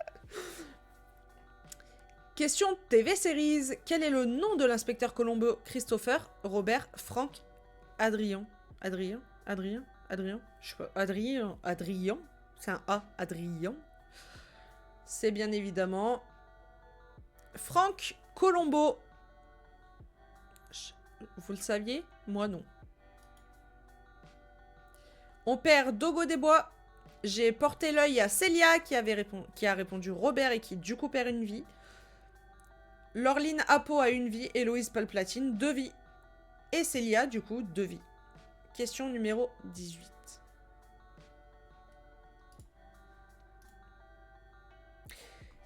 Question TV Series. Quel est le nom de l'inspecteur Colombo? Christopher, Robert, Franck, Adrien. Adrien. Je sais pas. Adrien. C'est un A. Adrien. C'est bien évidemment Franck Colombo. Vous le saviez? Moi non. On perd Dogo des Bois. J'ai porté l'œil à Célia qui a répondu Robert et qui du coup perd 1 vie. Laureline Apo a 1 vie. Héloïse Palplatine 2 vies. Et Célia du coup 2 vies. Question numéro 18.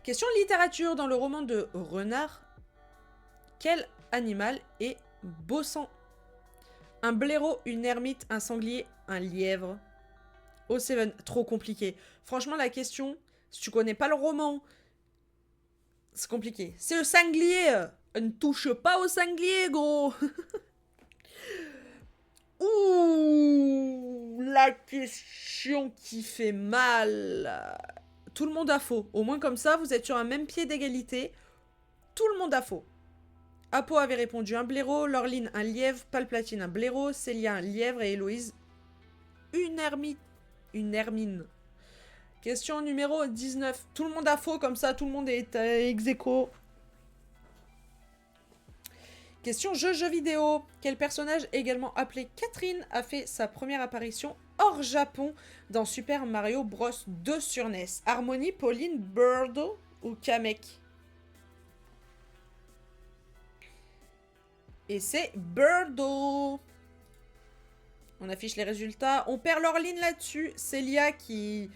Question littérature. Dans le roman de Renard, quel animal est bossant? Un blaireau, une ermite, un sanglier, un lièvre. Oh, Seven, trop compliqué. Franchement, la question, si tu connais pas le roman, c'est compliqué. C'est le sanglier. Ne touche pas au sanglier, gros. Ouh, la question qui fait mal. Tout le monde a faux. Au moins comme ça, vous êtes sur un même pied d'égalité. Tout le monde a faux. Apo avait répondu un blaireau, Laureline un lièvre, Palplatine un blaireau, Célia un lièvre et Héloïse une ermite. Une hermine. Question numéro 19. Tout le monde a faux, comme ça tout le monde est ex aequo. Question jeu vidéo. Quel personnage également appelé Catherine a fait sa première apparition hors Japon dans Super Mario Bros 2 sur NES? Harmony, Pauline, Birdo ou Kamek? Et c'est Birdo. On affiche les résultats. On perd Laureline là-dessus. Célia qui...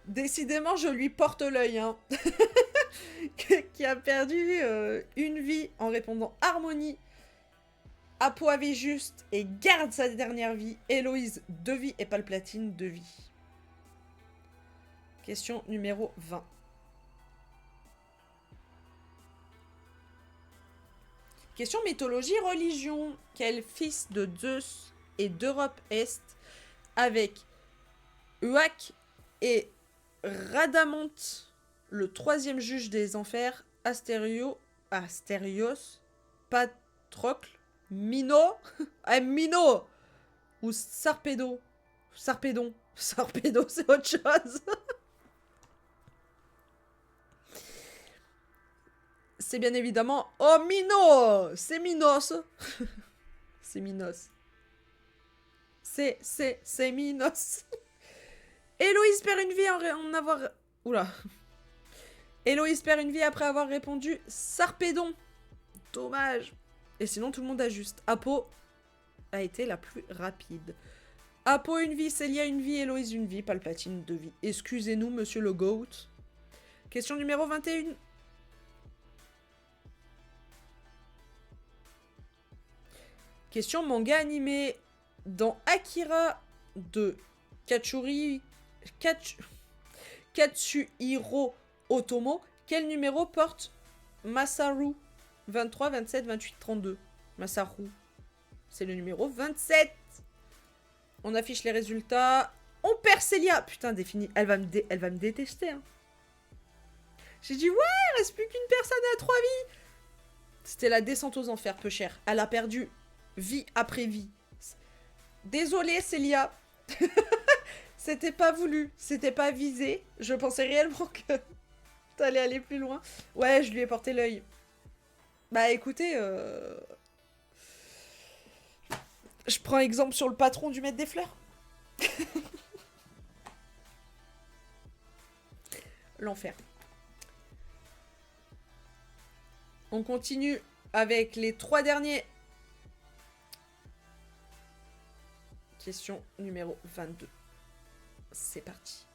Décidément, je lui porte l'œil. Hein. Qui a perdu 1 vie en répondant Harmonie. Apo avait juste et garde sa dernière vie. Héloïse 2 vies et Palplatine 2 vies. Question numéro 20. Question mythologie religion. Quel fils de Zeus et d'Europe Est avec Uac et Radamonte, le 3e juge des enfers, Astérios, Patrocle, Mino, Mino ou Sarpédon, c'est autre chose. C'est bien évidemment... Oh, Mino! C'est Minos! C'est Minos. C'est Minos. Héloïse perd une vie en avoir... Oula. Héloïse perd une vie après avoir répondu Sarpédon. Dommage. Et sinon, tout le monde a juste. Apo a été la plus rapide. Apo une vie, Célia une vie, Héloïse une vie, Palpatine 2 vies. Excusez-nous, monsieur le GOAT. Question numéro 21. Question manga animé. Dans Akira de Katsuhiro Otomo, quel numéro porte Masaru 23, 27, 28, 32. Masaru. C'est le numéro 27. On affiche les résultats. On perd Célia. Putain, défini. Elle va me détester. Hein. J'ai dit, ouais, il reste plus qu'une personne à 3 vies. C'était la descente aux enfers, peu cher. Elle a perdu vie après vie. Désolée, Célia. C'était pas voulu. C'était pas visé. Je pensais réellement que t'allais aller plus loin. Ouais, je lui ai porté l'œil. Bah écoutez, je prends exemple sur le patron du Maître des Fleurs. L'enfer. On continue avec les 3 derniers. Question numéro 22. C'est parti.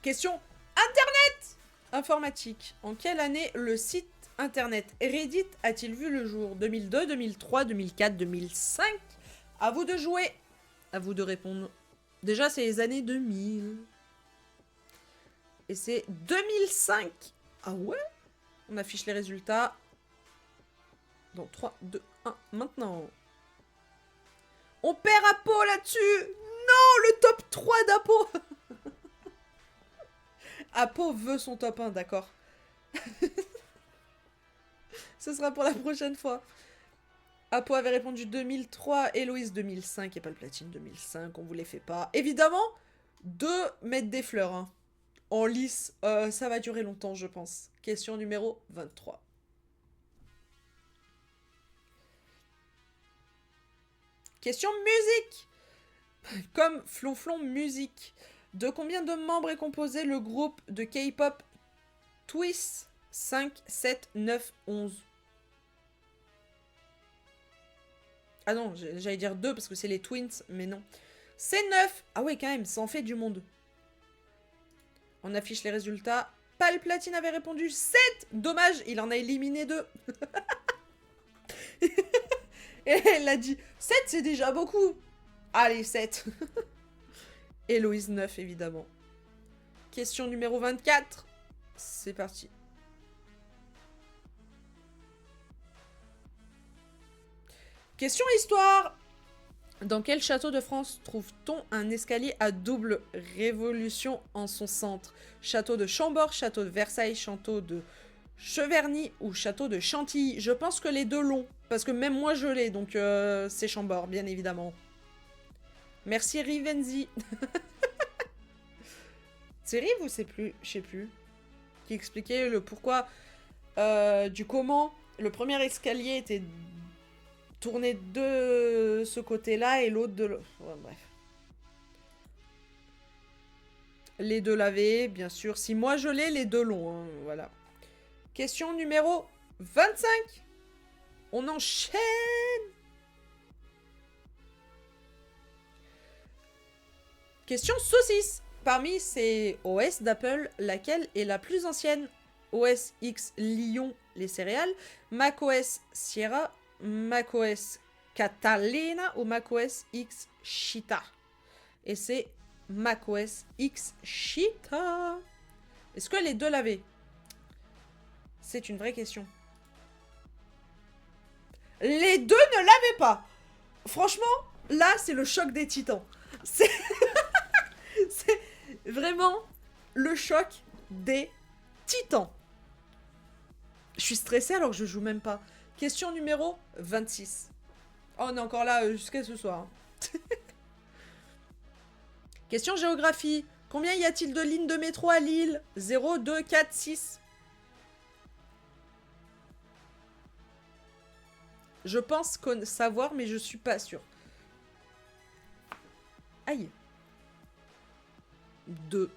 Question Internet informatique. En quelle année le site Internet Reddit a-t-il vu le jour? 2002, 2003, 2004, 2005? À vous de jouer. À vous de répondre. Déjà, c'est les années 2000. Et c'est 2005. Ah ouais? On affiche les résultats. Dans 3, 2, 1, maintenant. On perd Apo là-dessus. Non, le top 3 d'Apo. Apo veut son top 1, d'accord. Ce sera pour la prochaine fois. Apo avait répondu 2003, Héloïse 2005 et Palpatine 2005. On vous les fait pas. Évidemment, 2 Maître des Fleurs. Hein. En lice, ça va durer longtemps, je pense. Question numéro 23. Question musique. Comme Flonflon Musique. De combien de membres est composé le groupe de K-pop Twice 5, 7, 9, 11. Ah non, j'allais dire 2 parce que c'est les Twins, mais non. C'est 9. Ah ouais, quand même, ça en fait du monde. On affiche les résultats. Palpatine avait répondu 7. Dommage, il en a éliminé 2. Et elle a dit 7, c'est déjà beaucoup. Allez, 7. Héloïse 9, évidemment. Question numéro 24. C'est parti. Question histoire. Dans quel château de France trouve-t-on un escalier à double révolution en son centre? Château de Chambord, château de Versailles, château de Cheverny ou château de Chantilly? Je pense que les deux l'ont, parce que même moi je l'ai, donc c'est Chambord, bien évidemment. Merci Rivenzi. C'est Rive ou c'est plus? Je sais plus. Qui expliquait le pourquoi du comment le premier escalier était tourné de ce côté-là et l'autre de l'autre. Ouais, bref. Les deux l'avaient, bien sûr. Si moi je l'ai, les deux l'ont. Hein, voilà. Question numéro 25. On enchaîne. Question saucisse. Parmi ces OS d'Apple, laquelle est la plus ancienne? OS X Lion, les céréales, macOS Sierra, macOS Catalina ou macOS X Cheetah? Et c'est macOS X Cheetah. Est-ce que les deux l'avaient? C'est une vraie question. Les deux ne l'avaient pas. Franchement, là, c'est le choc des titans. C'est vraiment le choc des titans. Je suis stressée alors que je joue même pas. Question numéro 26. Oh, on est encore là jusqu'à ce soir. Question géographie. Combien y a-t-il de lignes de métro à Lille? 0, 2, 4, 6. Je pense savoir, mais je suis pas sûre. Aïe. 2.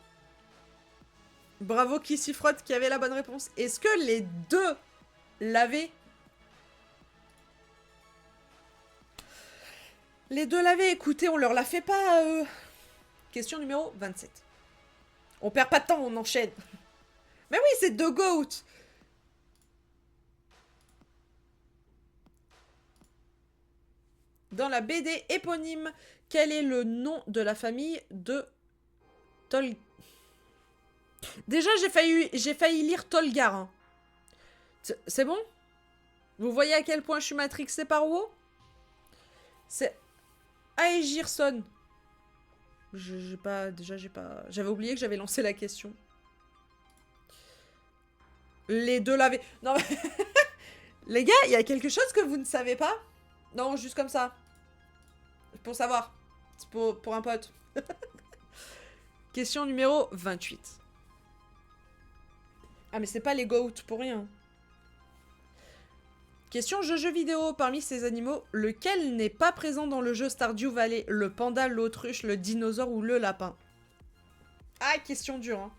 Bravo qui s'y frotte, qui avait la bonne réponse. Est-ce que les deux l'avaient? Les deux l'avaient, écoutez, on leur la fait pas. Question numéro 27. On perd pas de temps, on enchaîne. Mais oui, c'est deux goats. Dans la BD éponyme, quel est le nom de la famille de Tol... Déjà, j'ai failli lire Tolgar. Hein. C'est bon? Vous voyez à quel point je suis matrixée par WoW? C'est Aegirson. J'ai pas... Déjà, j'ai pas... J'avais oublié que j'avais lancé la question. Les deux l'avaient... Non, mais... Les gars, il y a quelque chose que vous ne savez pas? Non, juste comme ça. Pour savoir. C'est pour un pote. Question numéro 28. Ah, mais c'est pas les goats pour rien. Question jeu vidéo. Parmi ces animaux, lequel n'est pas présent dans le jeu Stardew Valley? Le panda, l'autruche, le dinosaure ou le lapin? Ah, question dure. Hein.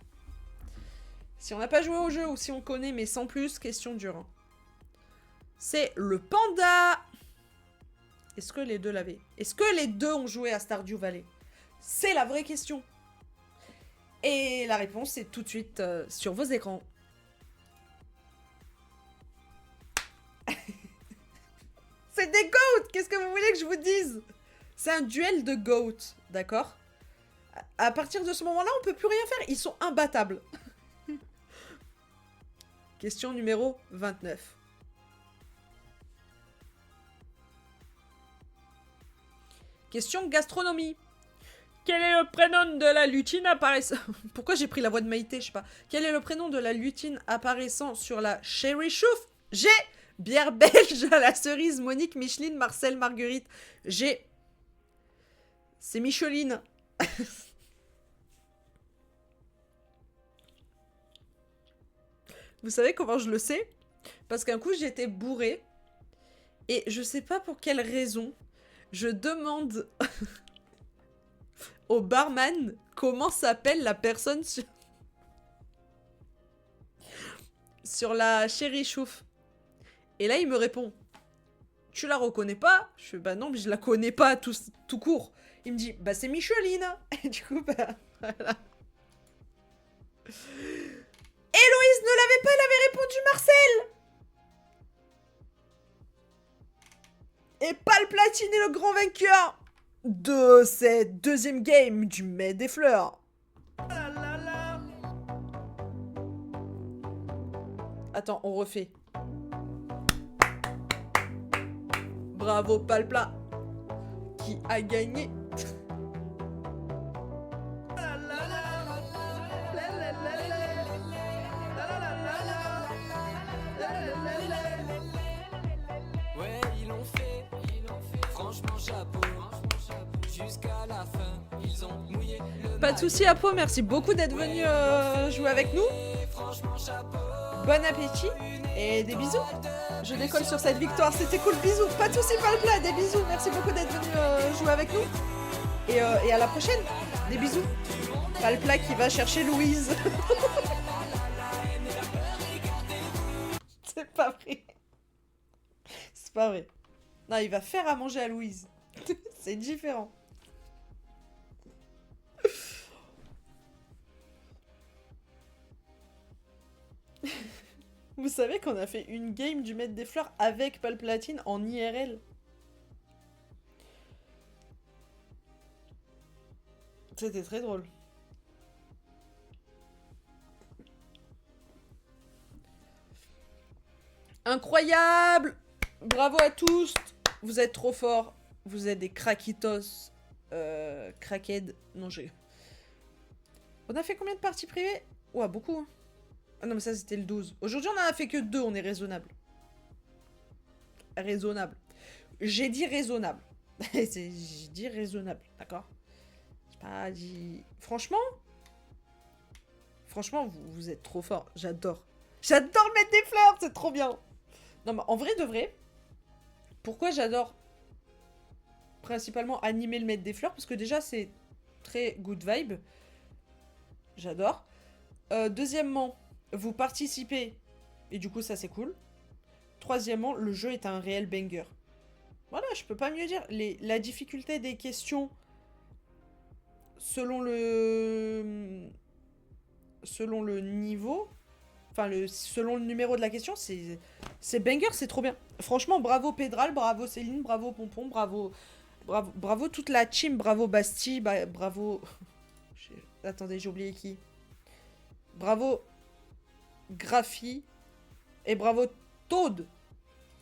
Si on n'a pas joué au jeu ou si on connaît mais sans plus, question dure. Hein. C'est le panda. Est-ce que les deux l'avaient? Est-ce que les deux ont joué à Stardew Valley? C'est la vraie question. Et la réponse est tout de suite sur vos écrans. C'est des goats! Qu'est-ce que vous voulez que je vous dise? C'est un duel de goats, d'accord? À partir de ce moment-là, on peut plus rien faire. Ils sont imbattables. Question numéro 29. Question gastronomie. Quel est le prénom de la lutine apparaissant... Pourquoi j'ai pris la voix de Maïté, je sais pas. Quel est le prénom de la lutine apparaissant sur la Cherry Chouf? G. Bière belge à la cerise, Monique, Micheline, Marcel, Marguerite. G. C'est Micheline. Vous savez comment je le sais? Parce qu'un coup, j'étais bourrée. Et je sais pas pour quelle raison, je demande au barman comment s'appelle la personne sur la Cherry Chouf. Et là, il me répond, tu la reconnais pas? Je fais, bah non, mais je la connais pas tout court. Il me dit, bah c'est Micheline. Et du coup, bah voilà. Héloïse ne l'avait pas, elle avait répondu Marcel. Et Palplatine est le grand vainqueur de cette deuxième game du Mets des Fleurs. Attends, on refait. Bravo Palpla, qui a gagné. Ouais, ils l'ont fait. Franchement, chapeau. Jusqu'à la fin, ils ont mouillé le Pas de soucis, Apo, merci beaucoup d'être venu jouer avec nous. Bon appétit et des bisous. Je décolle sur cette victoire, c'était cool, bisous. Pas de soucis, Palpla, des bisous. Merci beaucoup d'être venu jouer avec nous. Et à la prochaine, des bisous. Palpla qui va chercher Louise. C'est pas vrai. C'est pas vrai. Non, il va faire à manger à Louise. C'est différent. Vous savez qu'on a fait une game du Maître des Fleurs avec Palplatine en IRL? C'était très drôle. Incroyable! Bravo à tous! Vous êtes trop forts. Vous êtes des craquitos. Crackhead. Non, j'ai... On a fait combien de parties privées? Ouah, beaucoup. Hein. Ah non, mais ça, c'était le 12. Aujourd'hui, on en a fait que 2. On est raisonnable. Raisonnable. J'ai dit raisonnable. J'ai dit raisonnable, d'accord? J'ai pas dit... Franchement, vous êtes trop forts. J'adore. J'adore mettre des fleurs, c'est trop bien. Non, mais en vrai de vrai, pourquoi j'adore principalement animer le Maître des Fleurs? Parce que déjà, c'est Très good vibe. J'adore. Deuxièmement, vous participez. Et du coup, ça, c'est cool. Troisièmement, le jeu est un réel banger. Voilà, je peux pas mieux dire. La difficulté des questions selon le niveau, enfin selon le numéro de la question, c'est banger, c'est trop bien. Franchement, bravo Pédral, bravo Céline, bravo Pompon, bravo toute la team, bravo Bastille, bravo... Attendez, j'ai oublié qui. Bravo Graphi et bravo Toad.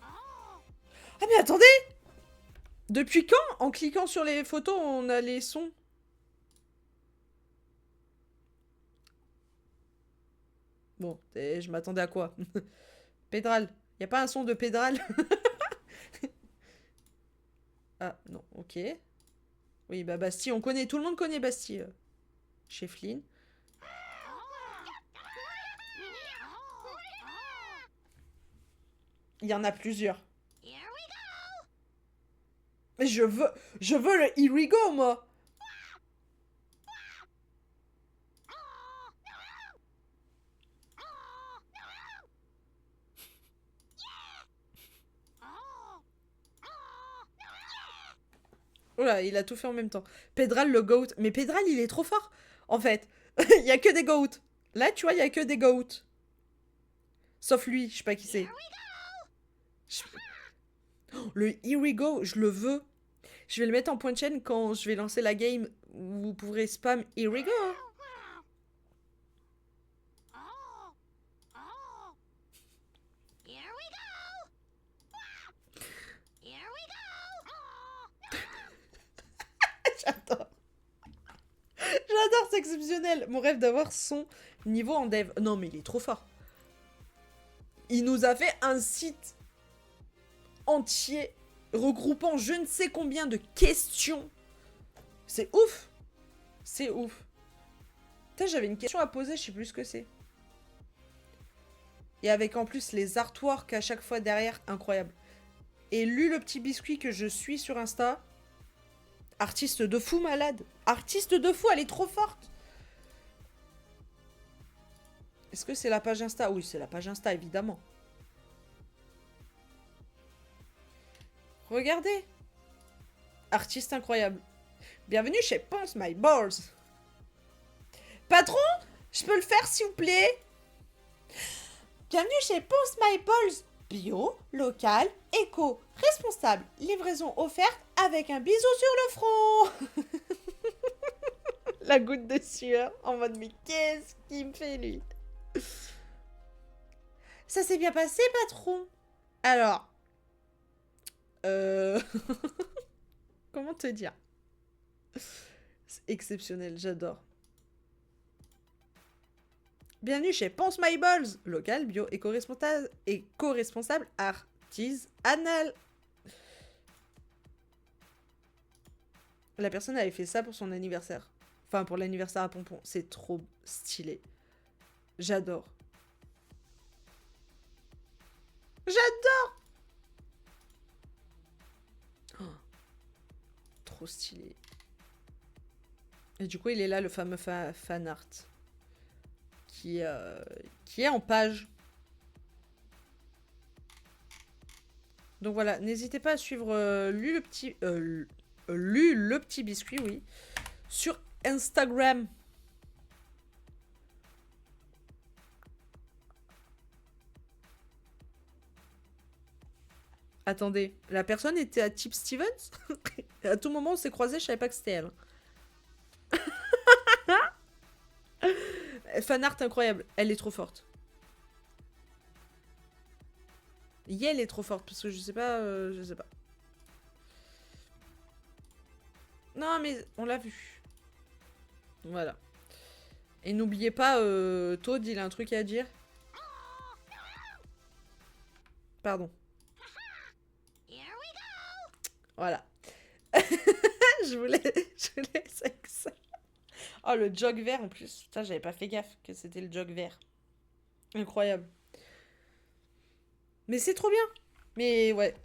Ah mais attendez! Depuis quand, en cliquant sur les photos, on a les sons? Bon, je m'attendais à quoi? Pédral. Y a pas un son de Pédral? Ah, non, ok. Oui, bah Bastille, on connaît. Tout le monde connaît Bastille. Chez Flynn. Il y en a plusieurs. Mais je veux le Here we go, moi. Oula, il a tout fait en même temps. Pédral, le goat. Mais Pédral, il est trop fort. En fait, il y a que des goats. Là, tu vois, il y a que des goats. Sauf lui, je sais pas qui c'est. Oh, le Here we go, je le veux. Je vais le mettre en point de chaîne quand je vais lancer la game. Vous pourrez spam Here we go. J'adore. J'adore, c'est exceptionnel. Mon rêve d'avoir son niveau en dev. Non, mais il est trop fort. Il nous a fait un site entier regroupant je ne sais combien de questions. C'est ouf. C'est ouf. Putain, j'avais une question à poser, je sais plus ce que c'est. Et avec en plus les artworks à chaque fois derrière, incroyable. Et Lu le petit biscuit que je suis sur Insta. Artiste de fou malade. Artiste de fou, elle est trop forte. Est-ce que c'est la page Insta? Oui, c'est la page Insta, évidemment. Regardez. Artiste incroyable. Bienvenue chez Ponce My Balls. Patron, je peux le faire, s'il vous plaît? Bienvenue chez Ponce My Balls. Bio, local, éco, responsable. Livraison offerte avec un bisou sur le front. La goutte de sueur en mode mais qu'est-ce qu'il me fait lui? Ça s'est bien passé, patron? Alors... Comment te dire? C'est exceptionnel, j'adore. Bienvenue chez Ponce My Balls, local, bio, éco-responsable, artisanal. La personne avait fait ça pour son anniversaire. Enfin, pour l'anniversaire à Pompon. C'est trop stylé. J'adore. J'adore! Oh, trop stylé. Et du coup, il est là, le fameux fan art. Qui est en page. Donc voilà, n'hésitez pas à suivre Lu le petit biscuit, oui, sur Instagram. Attendez, la personne était à Tip Stevens? À tout moment, on s'est croisés, je savais pas que c'était elle. Fan art incroyable, elle est trop forte. Elle est trop forte, parce que je sais pas, je sais pas. Non, mais on l'a vu. Voilà. Et n'oubliez pas, Toad, il a un truc à dire. Pardon. Voilà. je voulais avec ça. Oh, le jog vert en plus. Putain, j'avais pas fait gaffe que c'était le jog vert. Incroyable. Mais c'est trop bien. Mais ouais.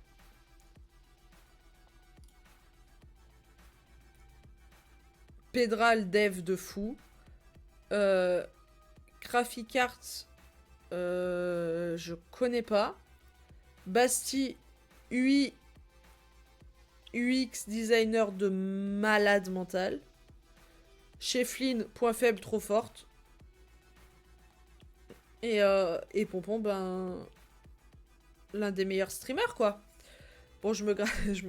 Pedral dev de fou. Graphic Art, je connais pas. Basti, UI, UX designer de malade mental. Chefline, point faible, trop forte. Et Pompon, ben... l'un des meilleurs streamers, quoi. Bon, je me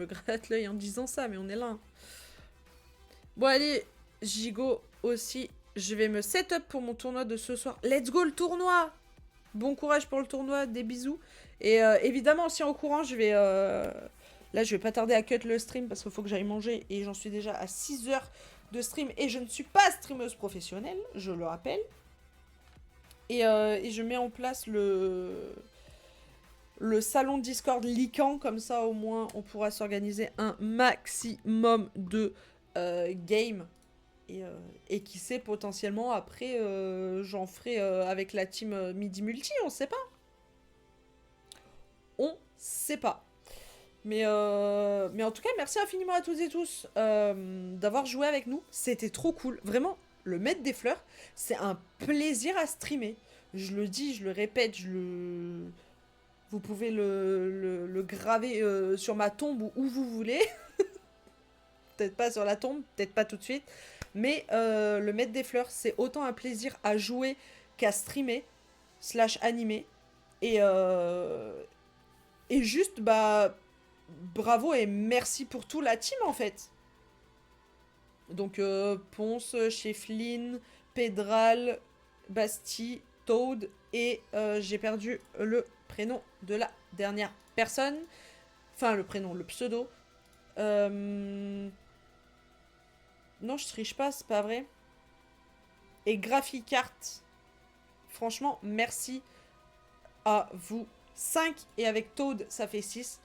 gratte l'œil en disant ça, mais on est là. Hein. Bon, allez, Gigot aussi. Je vais me set-up pour mon tournoi de ce soir. Let's go, le tournoi! Bon courage pour le tournoi, des bisous. Et évidemment, si en courant, je vais... Là, je vais pas tarder à cut le stream parce qu'il faut que j'aille manger. Et j'en suis déjà à 6 heures de stream. Et je ne suis pas streameuse professionnelle, je le rappelle. Et je mets en place le salon Discord liquant. Comme ça, au moins, on pourra s'organiser un maximum de games. Et qui sait, potentiellement, après, j'en ferai avec la team Midi Multi, on sait pas. On sait pas. Mais en tout cas, merci infiniment à toutes et tous d'avoir joué avec nous. C'était trop cool. Vraiment, le maître des fleurs, c'est un plaisir à streamer. Je le dis, je le répète, vous pouvez le graver sur ma tombe ou où vous voulez. Peut-être pas sur la tombe, peut-être pas tout de suite. Mais le maître des fleurs, c'est autant un plaisir à jouer qu'à streamer, / animer. Et juste, bah, bravo et merci pour tout la team, en fait. Donc, Ponce, Chefline, Pedral, Basti, Toad, et j'ai perdu le prénom de la dernière personne. Enfin, le prénom, le pseudo. Non, je triche pas, c'est pas vrai. Et Graphic Art, franchement, merci à vous 5. Et avec Toad, ça fait 6.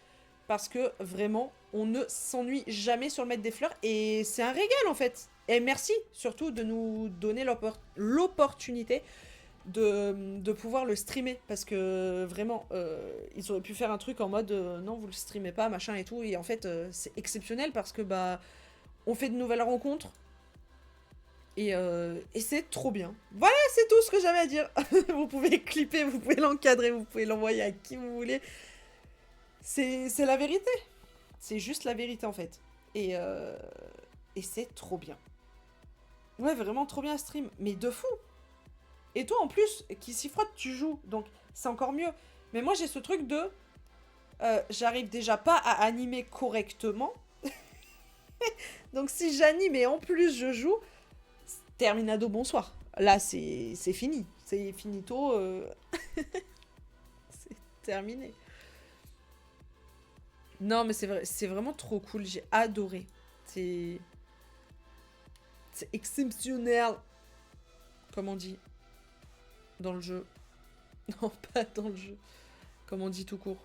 Parce que vraiment, on ne s'ennuie jamais sur le maître des fleurs. Et c'est un régal, en fait. Et merci, surtout, de nous donner l'opportunité de pouvoir le streamer. Parce que, vraiment, ils auraient pu faire un truc en mode non, vous le streamez pas, machin et tout. Et en fait, c'est exceptionnel parce que, bah... on fait de nouvelles rencontres. Et c'est trop bien. Voilà, c'est tout ce que j'avais à dire. Vous pouvez clipper, vous pouvez l'encadrer, vous pouvez l'envoyer à qui vous voulez. C'est la vérité. C'est juste la vérité, en fait. Et c'est trop bien. Ouais, vraiment trop bien à stream. Mais de fou. Et toi, en plus, qui s'y frotte, tu joues. Donc, c'est encore mieux. Mais moi, j'ai ce truc de... j'arrive déjà pas à animer correctement. Donc si j'anime et en plus je joue, terminado, bonsoir. Là, c'est fini. C'est finito. C'est terminé. Non, mais c'est vrai, c'est vraiment trop cool. J'ai adoré. C'est exceptionnel. Comme on dit. Dans le jeu. Non, pas dans le jeu. Comme on dit tout court.